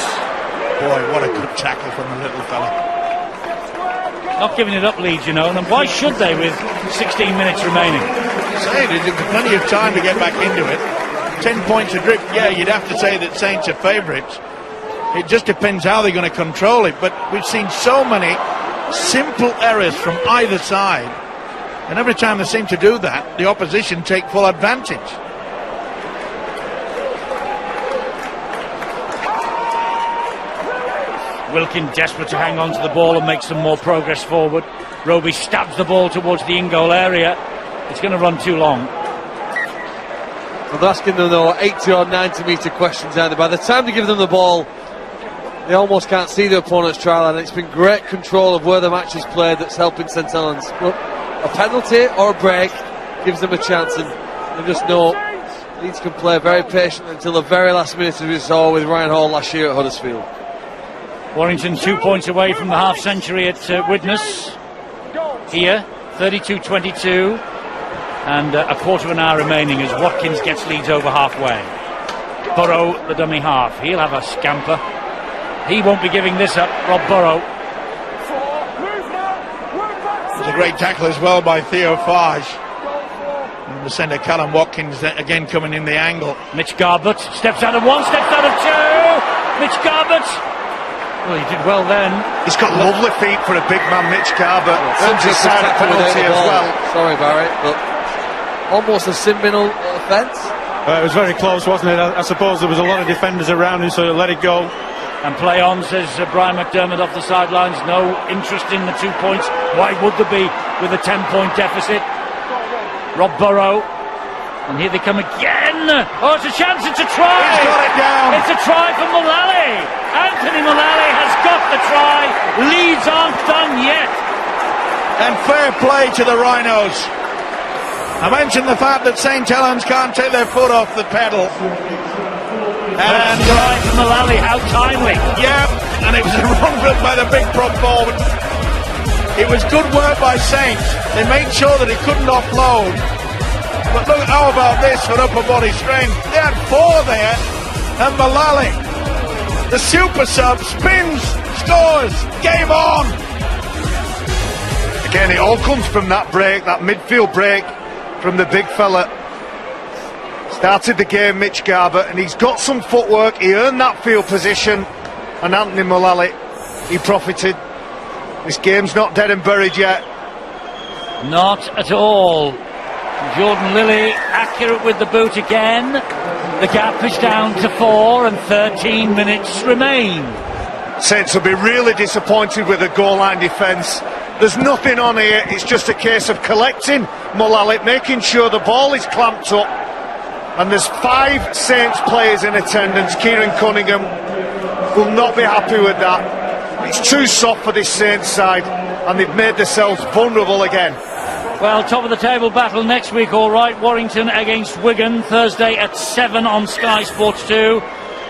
Boy, what a good tackle from the little fella. Not giving it up, Leeds, and why should they with 16 minutes remaining? There's plenty of time to get back into it. 10 points adrift, yeah, you'd have to say that Saints are favourites. It just depends how they're going to control it, but we've seen so many simple errors from either side, and every time they seem to do that, the opposition take full advantage. Wilkin desperate to hang on to the ball and make some more progress forward. Roby stabs the ball towards the in-goal area. It's going to run too long. Well, they're asking them, though, 80 or 90 metre questions either. By the time they give them the ball, they almost can't see the opponent's try line. It's been great control of where the match is played that's helping St Helens. But a penalty or a break gives them a chance, and they just know Leeds can play very patient until the very last minute, as we saw with Ryan Hall last year at Huddersfield. Warrington 2 points away from the half century at Widnes. Here, 32-22, and a quarter of an hour remaining as Watkins gets Leeds over halfway. Burrow, the dummy half. He'll have a scamper. He won't be giving this up, Rob Burrow. It was a great tackle as well by Theo Farge. And the centre Callum Watkins again coming in the angle. Mitch Garbett steps out of one, steps out of two. Mitch Garbett. Well, he did well then. He's got lovely feet for a big man, Mitch Garbett. Earns his side of penalty as well. Sorry, Barry, but almost a criminal offence. It was very close, wasn't it? I suppose there was a lot of defenders around him, so he let it go. And play on, says Brian McDermott off the sidelines. No interest in the 2 points. Why would there be with a 10-point deficit? Rob Burrow. And here they come again. Oh, it's a chance, it's a try. He's got it down. It's a try for Mullally. Anthony Mullally has got the try. Leeds aren't done yet. And fair play to the Rhinos. I mentioned the fact that St Helens can't take their foot off the pedal. And try for Mullally, how timely. Yeah, and it was a wrong look by the big prop forward. It was good work by Saints. They made sure that he couldn't offload. But look, how about this for upper body strength? They had four there, and Mullally, the super sub, spins, scores, game on. Again, it all comes from that break, that midfield break from the big fella. Started the game, Mitch Garber, and he's got some footwork. He earned that field position, and Anthony Mullally, he profited. This game's not dead and buried yet. Not at all. Jordan Lilly accurate with the boot again. The gap is down to 4 and 13 minutes remain. Saints will be really disappointed with the goal line defence. There's nothing on here. It's just a case of collecting Mullally, making sure the ball is clamped up. And there's 5 Saints players in attendance. Kieran Cunningham will not be happy with that. It's too soft for this Saints side, and they've made themselves vulnerable again. Well, top of the table battle next week, all right. Warrington against Wigan, Thursday at 7 on Sky Sports 2.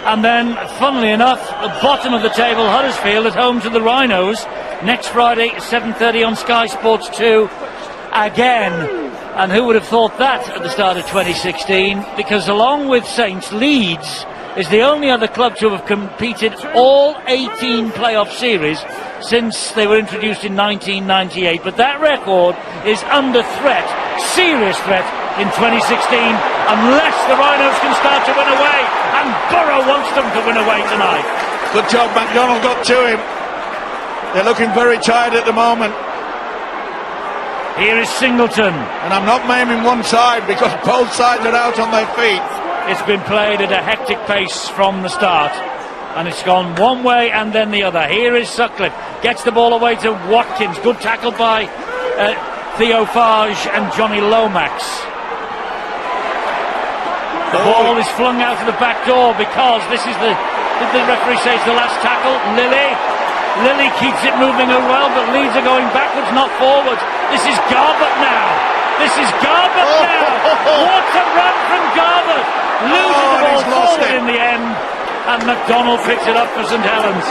And then, funnily enough, the bottom of the table, Huddersfield at home to the Rhinos next Friday, 7:30 on Sky Sports 2 again. And who would have thought that at the start of 2016? Because along with Saints, Leeds is the only other club to have competed all 18 playoff series since they were introduced in 1998. But that record is under threat, serious threat, in 2016, unless the Rhinos can start to win away, and Borough wants them to win away tonight. Good job, McDonald got to him. They're looking very tired at the moment. Here is Singleton. And I'm not maiming one side because both sides are out on their feet. It's been played at a hectic pace from the start, and it's gone one way and then the other. Here is Sutcliffe, gets the ball away to Watkins. Good tackle by Theo Farge and Johnny Lomax. The ball is flung out of the back door because this is the referee says the last tackle. Lilly keeps it moving well, but Leeds are going backwards, not forwards. This is Garbutt now. What a run from Garbutt! Loses the ball forward in the end, and McDonald picks it up for St Helens.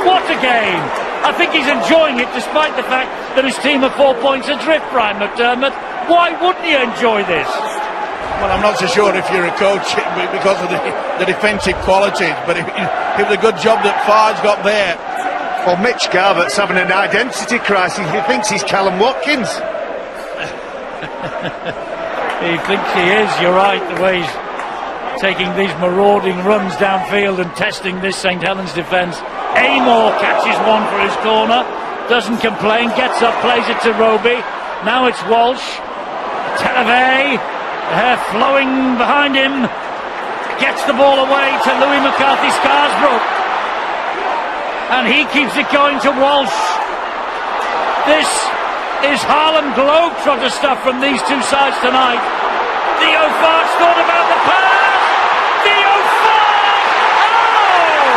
What a game! I think he's enjoying it despite the fact that his team are 4 points adrift, Brian McDermott. Why wouldn't you enjoy this? Well, I'm not so sure if you're a coach because of the defensive qualities, but it was a good job that Farge got there. Well, Mitch Garbutt's having an identity crisis. He thinks he's Callum Watkins. He thinks he is, you're right, the way he's taking these marauding runs downfield and testing this St Helens defence. Amor catches one for his corner, doesn't complain, gets up, plays it to Roby. Now it's Walsh. Televay, hair flowing behind him, gets the ball away to Louis McCarthy-Scarsbrook. And he keeps it going to Walsh. This is Harlem Globetrotter stuff from these two sides tonight. Theo Farge thought about the pass. Theo Farge! Oh!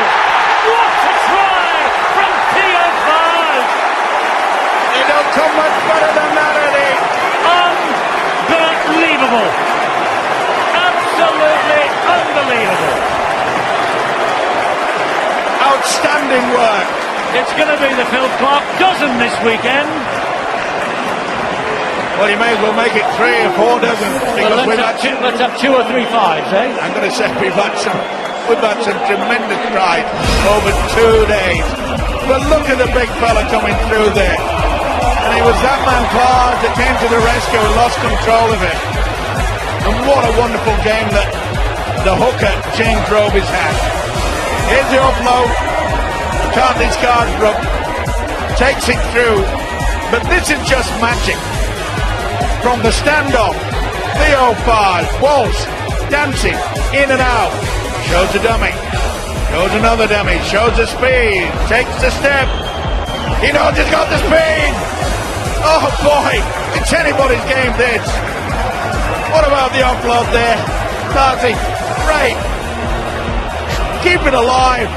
What a try from Theo Farge! They don't come much better than that, Eddie. Unbelievable. Absolutely unbelievable. Outstanding work. It's going to be the Phil Clark dozen this weekend. Well, you may as well make it 3 or 4 dozen because let's have 2 or 3 fives, eh? I'm going to say we've had some tremendous strides over 2 days. But look at the big fella coming through there. And it was that man Clark that came to the rescue and lost control of it. And what a wonderful game that the hooker James Roby's had. Here's the offload. McCarthy-Scarsbrook takes it through. But this is just magic. From the standoff, Theo Farge, Walsh, dancing, in and out, shows a dummy, shows another dummy, shows the speed, takes the step, he knows he's got the speed, oh boy, it's anybody's game this. What about the offload there? Darcy, great, keep it alive,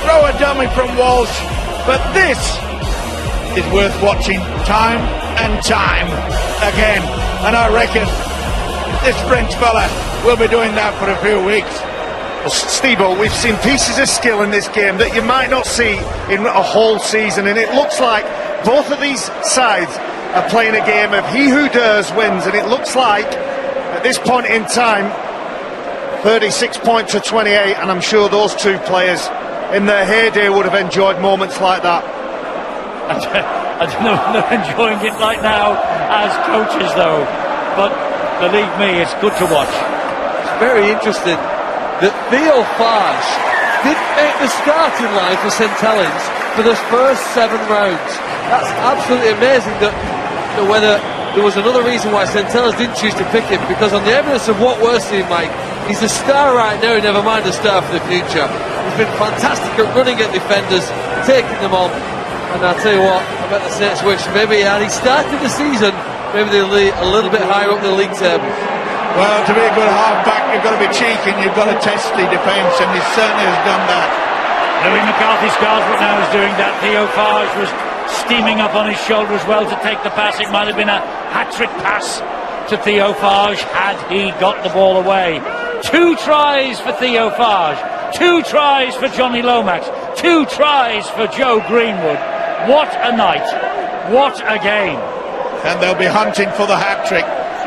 throw a dummy from Walsh, but this is worth watching time and time again, and I reckon this French fella will be doing that for a few weeks. Well, Steve-O, we've seen pieces of skill in this game that you might not see in a whole season, and it looks like both of these sides are playing a game of he who dares wins, and it looks like at this point in time 36 points to 28, and I'm sure those two players in their heyday would have enjoyed moments like that. I don't know if they're enjoying it right now as coaches, though. But believe me, it's good to watch. It's very interesting that Theo Farge didn't make the starting line for St Helens for the first 7 rounds. That's absolutely amazing. That whether there was another reason why St Helens didn't choose to pick him, because on the evidence of what we're seeing, Mike, he's a star right now, never mind a star for the future. He's been fantastic at running at defenders, taking them on. And I'll tell you what, I bet the Saints wish maybe had he started the season, maybe they'll be a little bit higher up the league table. Well, to be a good half-back, you've got to be cheeky and you've got to test the defence, and he certainly has done that. Louis McCarthy-Scarsbrook now is doing that. Theo Farge was steaming up on his shoulder as well to take the pass. It might have been a hat-trick pass to Theo Farge had he got the ball away. 2 tries for Theo Farge, 2 tries for Johnny Lomax, 2 tries for Joe Greenwood. What a night, what a game. And they'll be hunting for the hat-trick,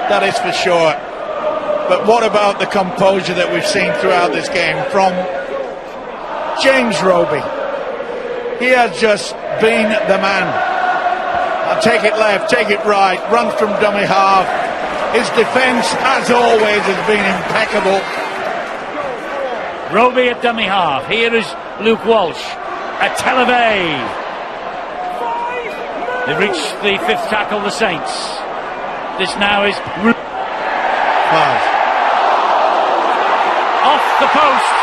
that is for sure. But what about the composure that we've seen throughout this game from James Roby? He has just been the man. I'll take it left, take it right, runs from dummy half. His defence, as always, has been impeccable. Roby at dummy half. Here is Luke Walsh at Telavey. They've reached the 5th tackle, the Saints. This now is off the post.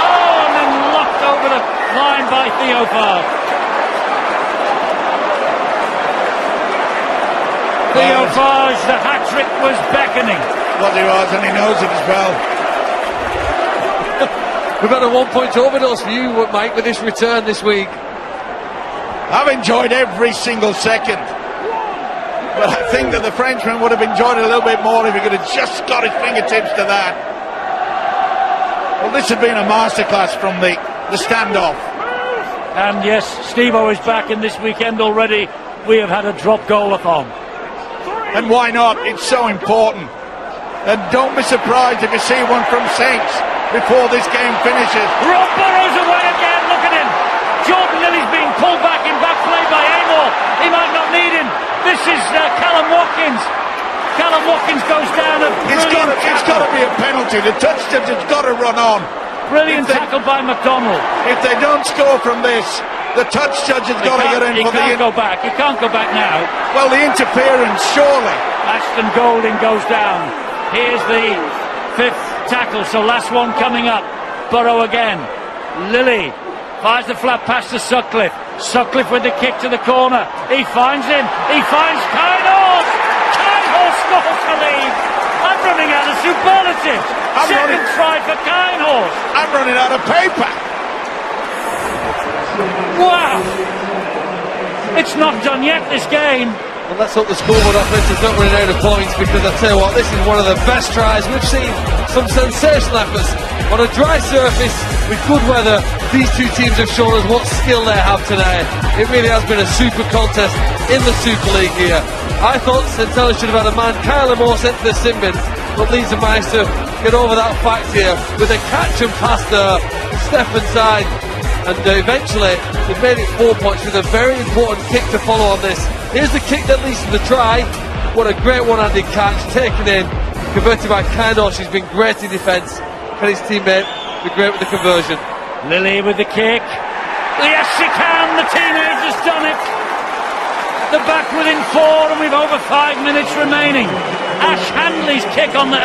Oh, and then locked over the line by Theo Farge. Theo Farge, the hat-trick was beckoning. What he was, and he knows it as well. We've had a 1-point overdose for you, Mike, with this return this week. I've enjoyed every single second. But I think that the Frenchman would have enjoyed it a little bit more if he could have just got his fingertips to that. Well, this has been a masterclass from the standoff. And yes, Steve-O is back, and this weekend already we have had a drop goal-a-thon. And why not? It's so important. And don't be surprised if you see one from Saints before this game finishes. Rob Burrows away again, look at him. Jordan Lilly's being pulled back in back play by Amor. He might not need him. This is Callum Watkins. Callum Watkins goes down. It's got to be a penalty. The touch judge has got to run on. Brilliant tackle by McDonald. If they don't score from this, the touch judge has got to get in for the... He can't go back. He can't go back now. Well, the interference, surely. Ashton Golding goes down. Here's the 5th tackle, so last one coming up. Burrow again. Lilly fires the flat pass to Sutcliffe. Sutcliffe with the kick to the corner. He finds him. He finds Kynehorse. Kynehorse scores for Leeds. I'm running out of superlatives. Second try for Kynehorse. I'm running out of paper. Wow. It's not done yet, this game. Well, let's hope the scoreboard offense is not running out of points, because I tell you what, this is one of the best tries we've seen. Some sensational efforts on a dry surface with good weather. These two teams have shown us what skill they have tonight. It really has been a super contest in the Super League here. I thought St Helens should have had a man, Kyle Moore, sent to the sin bin, but Leeds have managed to get over that fact here with a catch and pass there, step inside. And eventually they've made it 4 points with a very important kick to follow on this. Here's the kick that leads to the try. What a great one-handed catch, taken in, converted by Kynehorse. She's been great in defence. Can his teammate be great with the conversion? Lilly with the kick. Yes, she can. The teenage has done it. They're back within 4, and we've over 5 minutes remaining. Ash Handley's kick on the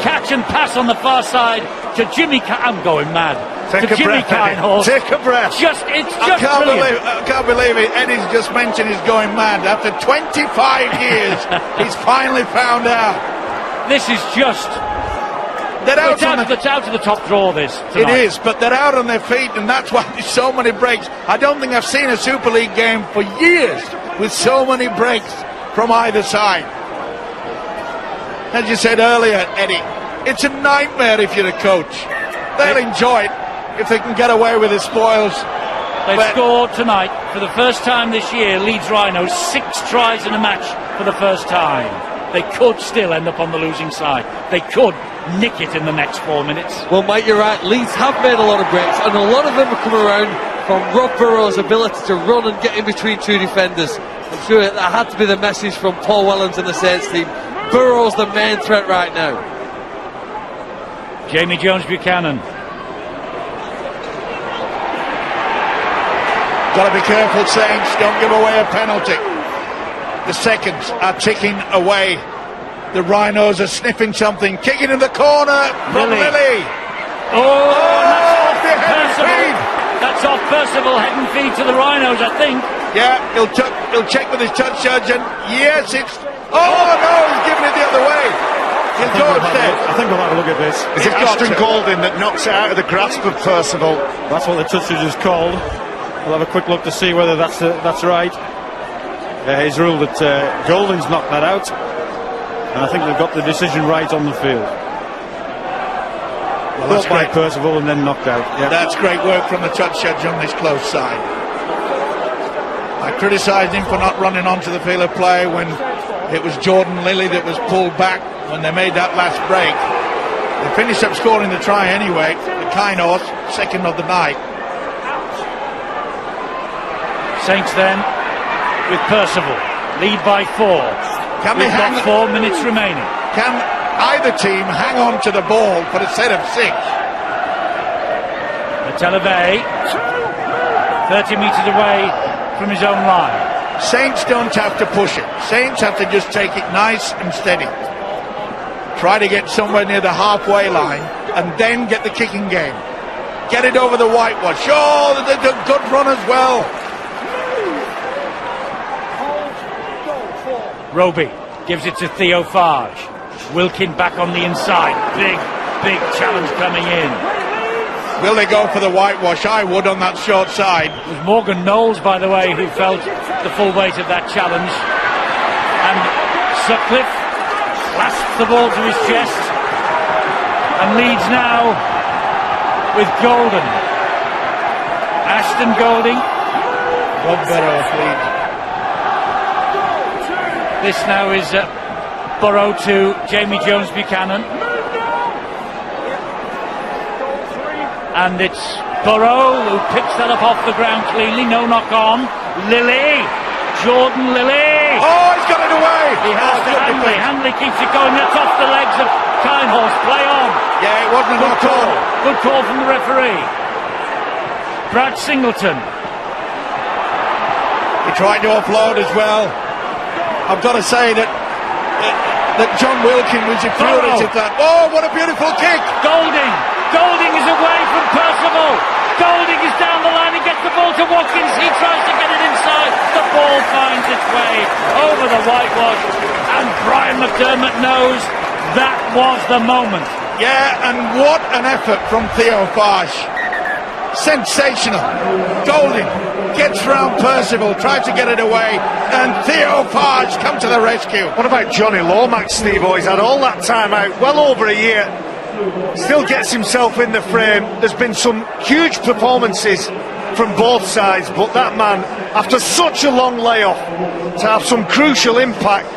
catch and pass on the far side to Jimmy. I'm going mad. Take to a Jimmy breath, Kynehorse. Take a breath. I can't believe it. Eddie's just mentioned he's going mad. After 25 years, he's finally found out. This is just... It's out to the top draw, this, tonight. It is, but they're out on their feet, and that's why there's so many breaks. I don't think I've seen a Super League game for years with so many breaks from either side. As you said earlier, Eddie, it's a nightmare if you're a coach. They'll enjoy it if they can get away with the spoils. They've scored tonight for the first time this year, Leeds Rhinos, 6 tries in a match for the first time. They could still end up on the losing side. They could nick it in the next 4 minutes. Well, Mike, you're right. Leeds have made a lot of breaks, and a lot of them have come around from Rob Burrows' ability to run and get in between 2 defenders. I'm sure that had to be the message from Paul Wellens and the Saints team. Burrows the main threat right now. Jamie Jones-Buchanan. Got to be careful, Saints. Don't give away a penalty. The seconds are ticking away. The Rhinos are sniffing something. Kicking in the corner from Lilly. That's off Percival. Head and feed to the Rhinos, I think. Yeah, he'll check with his touch judge, and yes, it's... Oh no, he's giving it the other way. He'll go upstairs. I think we'll have a look at this. Is it Ashton Golding that knocks it out of the grasp of Percival? That's what the touch judge is called. We'll have a quick look to see whether that's right. He's ruled that Golding's knocked that out, and I think they've got the decision right on the field. Well, that's Caught by great. Percival and then knocked out. Yeah. That's great work from the touch judge on this close side. I criticised him for not running onto the field of play when it was Jordan Lilly that was pulled back when they made that last break. They finished up scoring the try anyway. The Kainos, second of the night. Saints then with Percival, lead by 4. Can they We've got hang? 4 minutes remaining. Can either team hang on to the ball for a set of 6? Televey, 30 metres away from his own line. Saints don't have to push it. Saints have to just take it nice and steady. Try to get somewhere near the halfway line and then get the kicking game. Get it over the whitewash. Oh, they're a good run as well. Roby gives it to Theo Farge. Wilkin back on the inside. Big challenge coming in. Will they go for the whitewash? I would on that short side. It was Morgan Knowles, by the way, who felt the full weight of that challenge. And Sutcliffe clasps the ball to his chest. And Leeds now with Golden. Ashton Golding. Rob Burrow of Leeds. This now is Burrow to Jamie Jones Buchanan. And it's Burrow who picks that up off the ground cleanly. No knock on. Lilly. Jordan Lilly. Oh, he's got it away. He has to Handley. Handley keeps it going. That's off the legs of Kindhorse. Play on. Yeah, it wasn't a Good knock call. on. Good call from the referee. Brad Singleton. He tried to offload as well. I've got to say that John Wilkin was infuriated at that. Oh, what a beautiful kick. Golding is away from Percival. Golding is down the line and gets the ball to Watkins. He tries to get it inside. The ball finds its way over the whitewash. And Brian McDermott knows that was the moment. Yeah, and what an effort from Theo Farge. Sensational. Golding gets round Percival, tries to get it away, and Theo Farge come to the rescue. What about Johnny Lomax, Steve? He's had all that time out, well over a year. Still gets himself in the frame. There's been some huge performances from both sides, but that man, after such a long layoff, to have some crucial impact.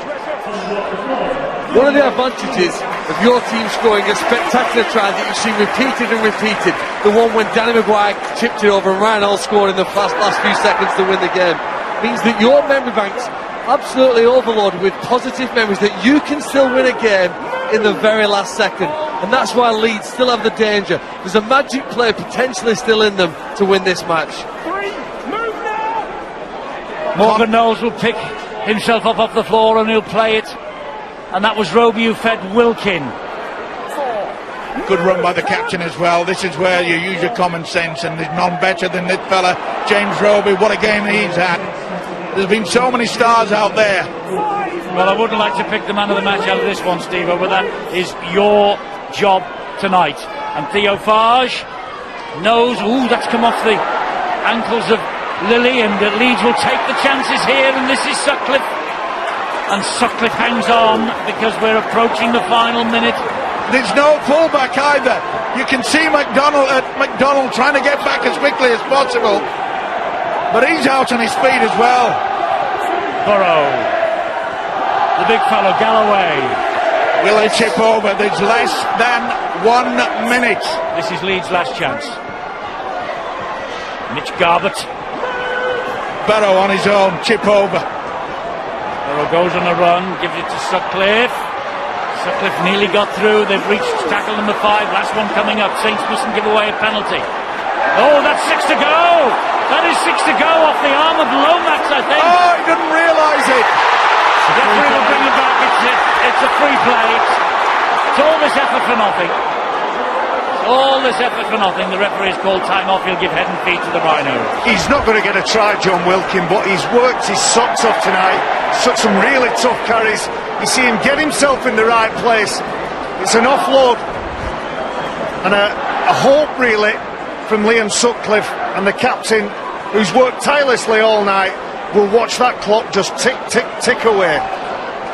One of the advantages of your team scoring a spectacular try that you've seen repeated and repeated, the one when Danny Maguire chipped it over and Ryan Hall scored in the last few seconds to win the game, means that your memory bank's absolutely overloaded with positive memories that you can still win a game in the very last second. And that's why Leeds still have the danger. There's a magic play potentially still in them to win this match. Morgan Knowles will pick himself up off the floor and he'll play it. And that was Roby who fed Wilkin. Good run by the captain as well. This is where you use your common sense, and there's none better than this fella, James Roby. What a game he's had. There's been so many stars out there. Well, I wouldn't like to pick the man of the match out of this one, Steve, but that is your job tonight. And Theo Farge knows, that's come off the ankles of Lilly, and Leeds will take the chances here, and this is Sutcliffe. And Sutcliffe hangs on because we're approaching the final minute. There's no fullback either. You can see McDonald trying to get back as quickly as possible, but he's out on his feet as well. Burrow, the big fellow, Galloway. Will they chip over? There's less than 1 minute. This is Leeds' last chance. Mitch Garbutt. Burrow on his own, chip over. Burrow goes on a run, gives it to Sutcliffe. Sutcliffe nearly got through. They've reached tackle number 5. Last one coming up. Saints mustn't give away a penalty. Oh, that's 6 to go. That is 6 to go off the arm of Lomax, I think. Oh, he didn't realise it. The referee will bring it back. It's a free play. It's all this effort for nothing. All this effort for nothing. The referee has called time off. He'll give head and feet to the Rhinos. He's not going to get a try, John Wilkin, but he's worked his socks off tonight. Took some really tough carries. You see him get himself in the right place. It's an offload and a hope really from Liam Sutcliffe, and the captain, who's worked tirelessly all night, will watch that clock just tick, tick, tick away.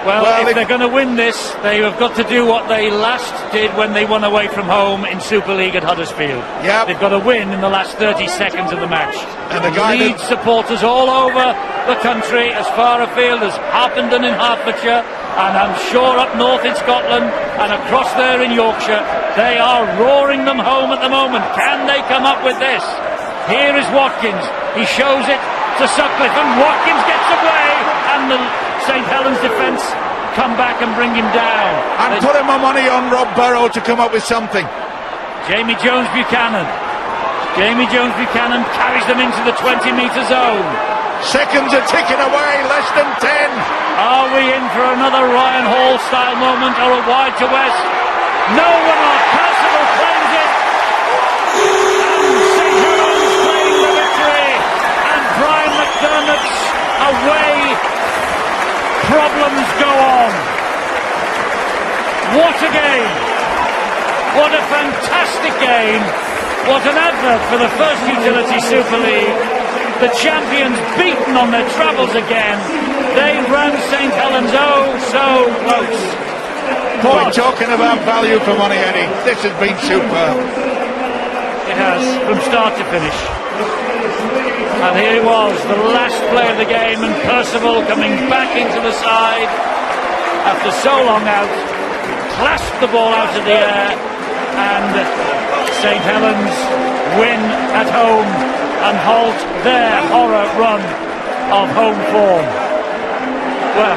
Well, if they're going to win this, they have got to do what they last did when they won away from home in Super League at Huddersfield. Yep. They've got to win in the last 30 seconds of the match. And the guy Leeds supporters all over the country, as far afield as Harpenden in Hertfordshire, and I'm sure up north in Scotland and across there in Yorkshire, they are roaring them home at the moment. Can they come up with this? Here is Watkins. He shows it to Sutcliffe, and Watkins gets away, and the St Helens defence come back and bring him down. I'm putting my money on Rob Burrow to come up with something. Jamie Jones-Buchanan carries them into the 20-metre zone. Seconds are ticking away, less than 10. Are we in for another Ryan Hall style moment or a wide to West? No one on Percival claims it. And St Helens claim the victory. And Brian McDermott's away problems go on. What a game. What a fantastic game. What an advert for the first Utility Super League. The champions beaten on their travels again. They ran St Helens so close. Boy, talking about value for money, Eddie, this has been superb. It has, from start to finish. And here it was, the last play of the game, and Percival coming back into the side after so long out, clasped the ball out of the air, and St Helens win at home and halt their horror run of home form. Well,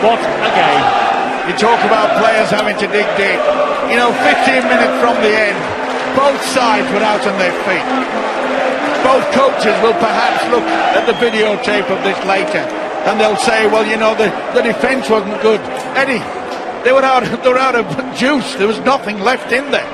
what a game. You talk about players having to dig deep. 15 minutes from the end, both sides were out on their feet. Both coaches will perhaps look at the videotape of this later and they'll say, well, the defence wasn't good. Eddie, they were out of juice. There was nothing left in there.